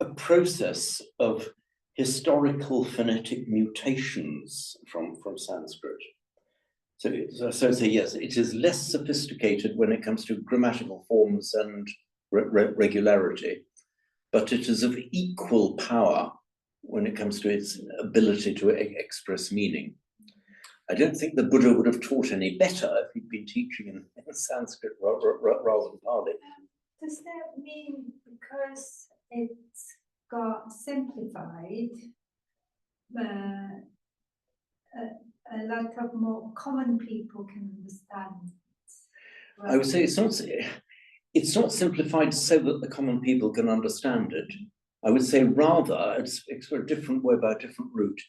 a process of historical phonetic mutations from Sanskrit. So I say yes, it is less sophisticated when it comes to grammatical forms and regularity, but it is of equal power when it comes to its ability to express meaning. I don't think the Buddha would have taught any better if he'd been teaching in Sanskrit rather than Pali. Does that mean because it's got simplified, a lot of more common people can understand? I would say it's not simplified so that the common people can understand it. I would say rather, it's a different way by a different route.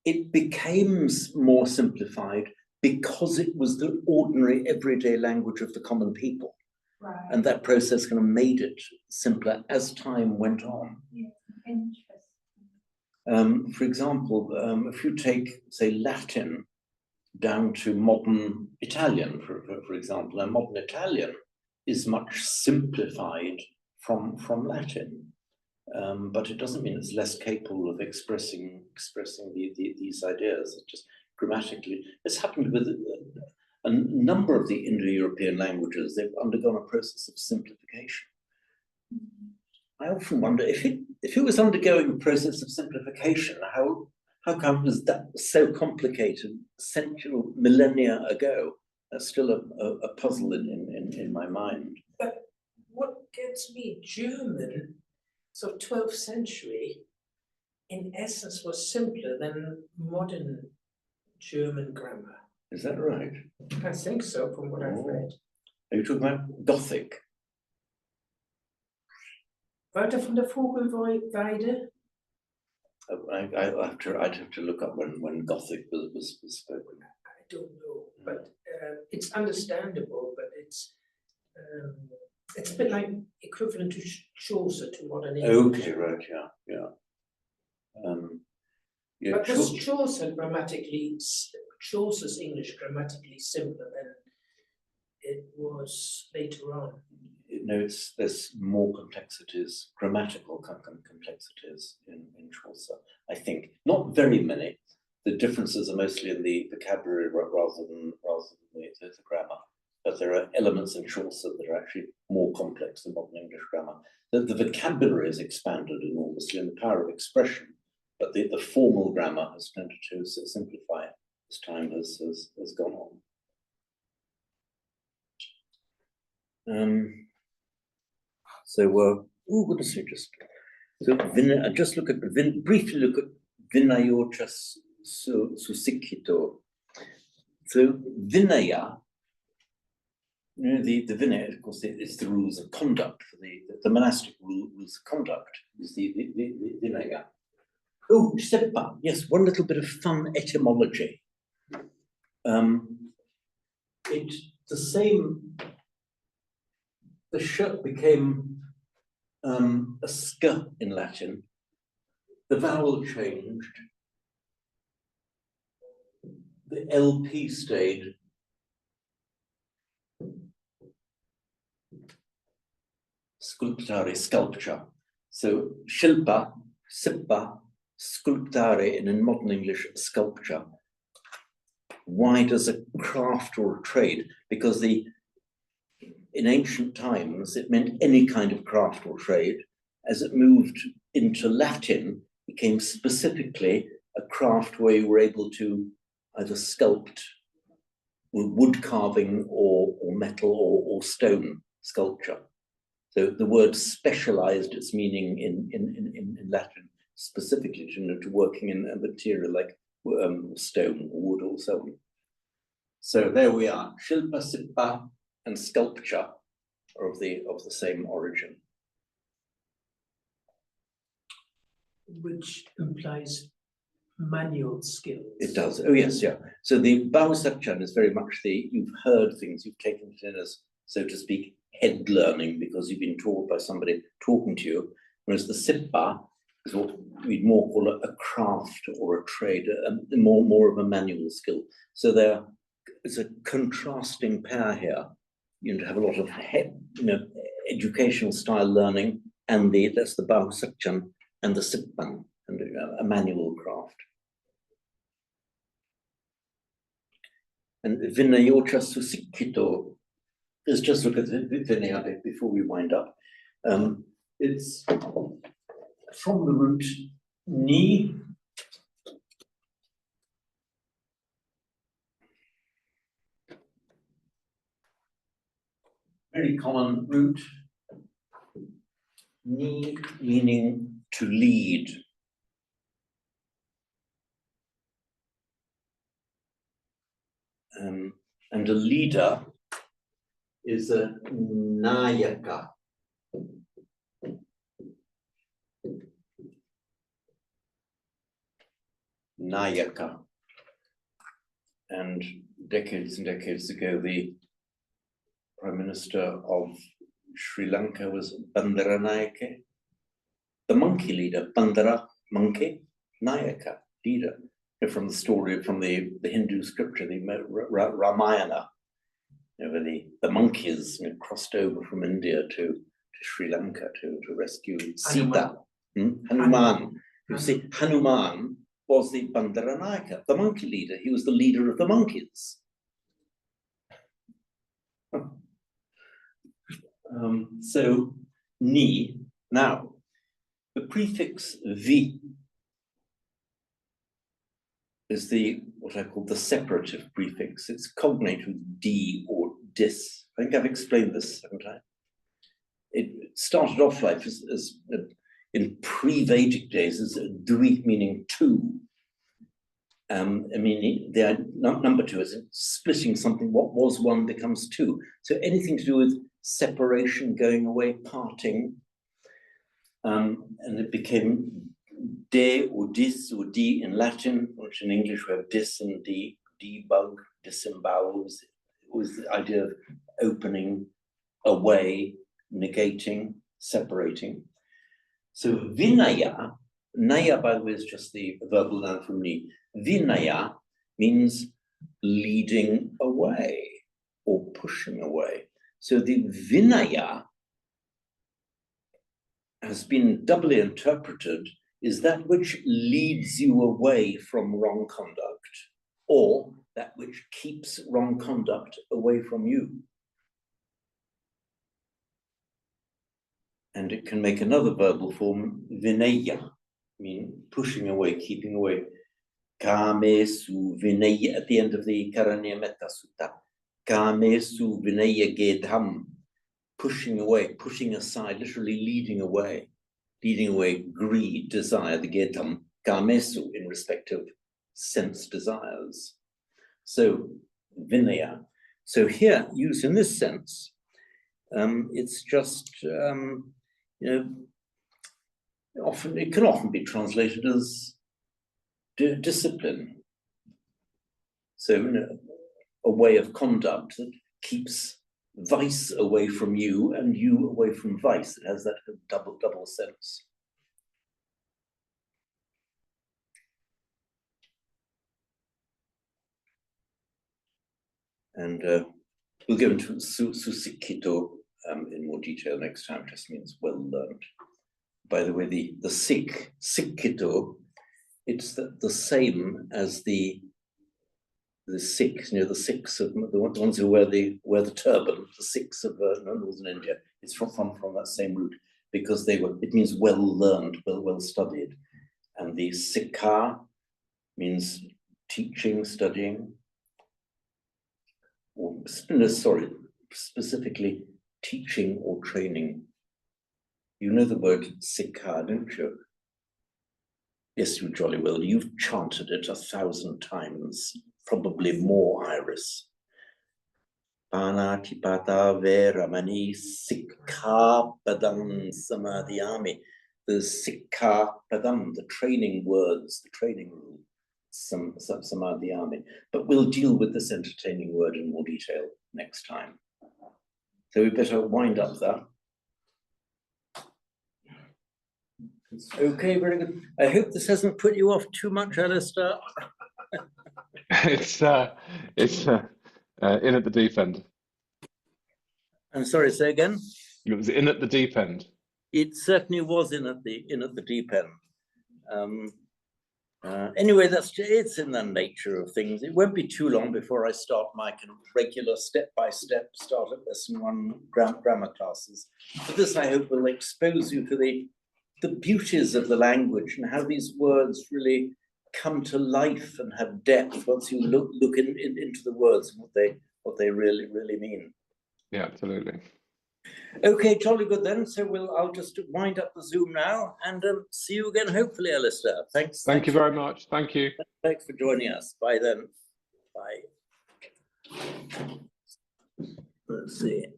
It became more simplified because it was the ordinary everyday language of the common people. Right. And that process kind of made it simpler as time went on. Yeah, interesting. For example, if you take, say, Latin down to modern Italian, for example, and modern Italian is much simplified from Latin. But it doesn't mean it's less capable of expressing these ideas. It's just grammatically, it's happened with a number of the Indo-European languages. They've undergone a process of simplification. I often wonder if it was undergoing a process of simplification, how come it was that so complicated centuries, millennia ago? That's still a puzzle in my mind. But what gets me, German, so 12th century, in essence, was simpler than modern German grammar. Is that right? I think so, from what I've read. Are you talking about Gothic? Wouter von der Vogelweide? I'd have to look up when Gothic was spoken. I don't know, but it's understandable, but it's a bit like equivalent to Chaucer to modern English. Okay, right, yeah. Yeah, But was Chaucer's English grammatically simpler than it was later on? no, there's more complexities, grammatical complexities in Chaucer. I think not very many. The differences are mostly in the vocabulary rather than the grammar. But there are elements in Chaucer that are actually more complex than modern English grammar. The vocabulary is expanded enormously and the power of expression, but the formal grammar has tended to simplify as time has gone on. Just briefly look at Vinaya Susikkito. So Vinaya, the Vinaya, of course, is the rules of conduct for the monastic rules of conduct is the Vinaya. Oh, Seppa, yes, one little bit of fun etymology. The sh became a sk in Latin. The vowel changed. The LP stayed. Sculptare, sculpture. So shilpa, sippa, sculptare, and in modern English, sculpture. Why does a craft or a trade? Because in ancient times, it meant any kind of craft or trade. As it moved into Latin, it became specifically a craft where you were able to either sculpt wood carving or metal or stone sculpture. So the word specialized its meaning in Latin, specifically to working in a material like stone or wood or so on. So there we are. Shilpa, Sippa, and sculpture are of the same origin. Which implies manual skills. It does. Oh yes, yeah. So the Bausakchan is very much you've heard things, you've taken it in as, so to speak, head learning because you've been taught by somebody talking to you. Whereas the Sippa is what we'd more call a craft or a trade, more of a manual skill. So it's a contrasting pair here. To have a lot of educational style learning, and that's the Bausakchan and the Sippan, and a manual craft. And Vinaya Susikkito, let's just look at the Vinaya before we wind up. It's from the root ni. Very common root. Ni meaning to lead. And a leader is a Nayaka. Nayaka. And decades and decades ago, the Prime Minister of Sri Lanka was Bandaranayake. The monkey leader, Bandara, monkey, Nayaka, leader, from the story, from the Hindu scripture, the Ramayana, where the monkeys crossed over from India to Sri Lanka to rescue Sita. Hanuman. You see, Hanuman was the Bandaranayaka, the monkey leader. He was the leader of the monkeys. So, ni, now, the prefix vi is what I call the separative prefix. It's cognate with d or dis. I think I've explained this, haven't I? It started off life as in pre-Vedic days as dvi, meaning two. I mean, the number two is splitting something. What was one becomes two. So anything to do with separation, going away, parting, and it became de or dis or d in Latin, which in English we have dis and d, debug, disembowel was the idea of opening, away, negating, separating. So vinaya, naya by the way is just the verbal noun from ni. Vinaya means leading away or pushing away. So the vinaya has been doubly interpreted is that which leads you away from wrong conduct, or that which keeps wrong conduct away from you. And it can make another verbal form, vinaya, mean pushing away, keeping away. Kame su vinaya at the end of the Karanya Metta Sutta. Kame su vinaya gedham, pushing away, pushing aside, literally leading away greed, desire, the gedham, kamesu, in respect of sense desires. So, vinaya. So here, used in this sense, it's just, it can often be translated as discipline. So, a way of conduct that keeps vice away from you and you away from vice. It has that double sense. And we'll go into susikito in more detail next time. Just means well learned. By the way, the sikkito, it's the same as the Sikhs, the Sikhs of the ones who wear the turban, the Sikhs of northern India. It's from that same root because it means well learned, well studied, and the Sikha means teaching, studying, or specifically teaching or training. You know the word Sikha, don't you? Yes, you jolly well. You've chanted it 1,000 times. Probably more, Iris. Panatipata Veramani Sikha Padam Samadhyami. The Sikha Padam, the training words, the training rule, Samadhyami. But we'll deal with this entertaining word in more detail next time. So we better wind up that. Okay, very good. I hope this hasn't put you off too much, Alistair. It's in at the deep end. I'm sorry, say again? It was in at the deep end. It certainly was in at the deep end. Anyway, it's in the nature of things. It won't be too long before I start my kind of regular step-by-step start at lesson 1 grammar classes. But this, I hope, will expose you to the beauties of the language and how these words really come to life and have depth once you look into the words and what they really mean. Yeah, absolutely. Okay, jolly good then. So I'll just wind up the Zoom now and see you again, hopefully, Alistair. Thanks. Thank you very much. Thank you. Thanks for joining us. Bye then. Bye. Let's see.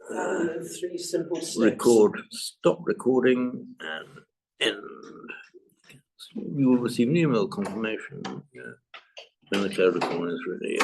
3 simple steps. Record, stop recording, and end. You will receive an email confirmation when the cloud recording is ready.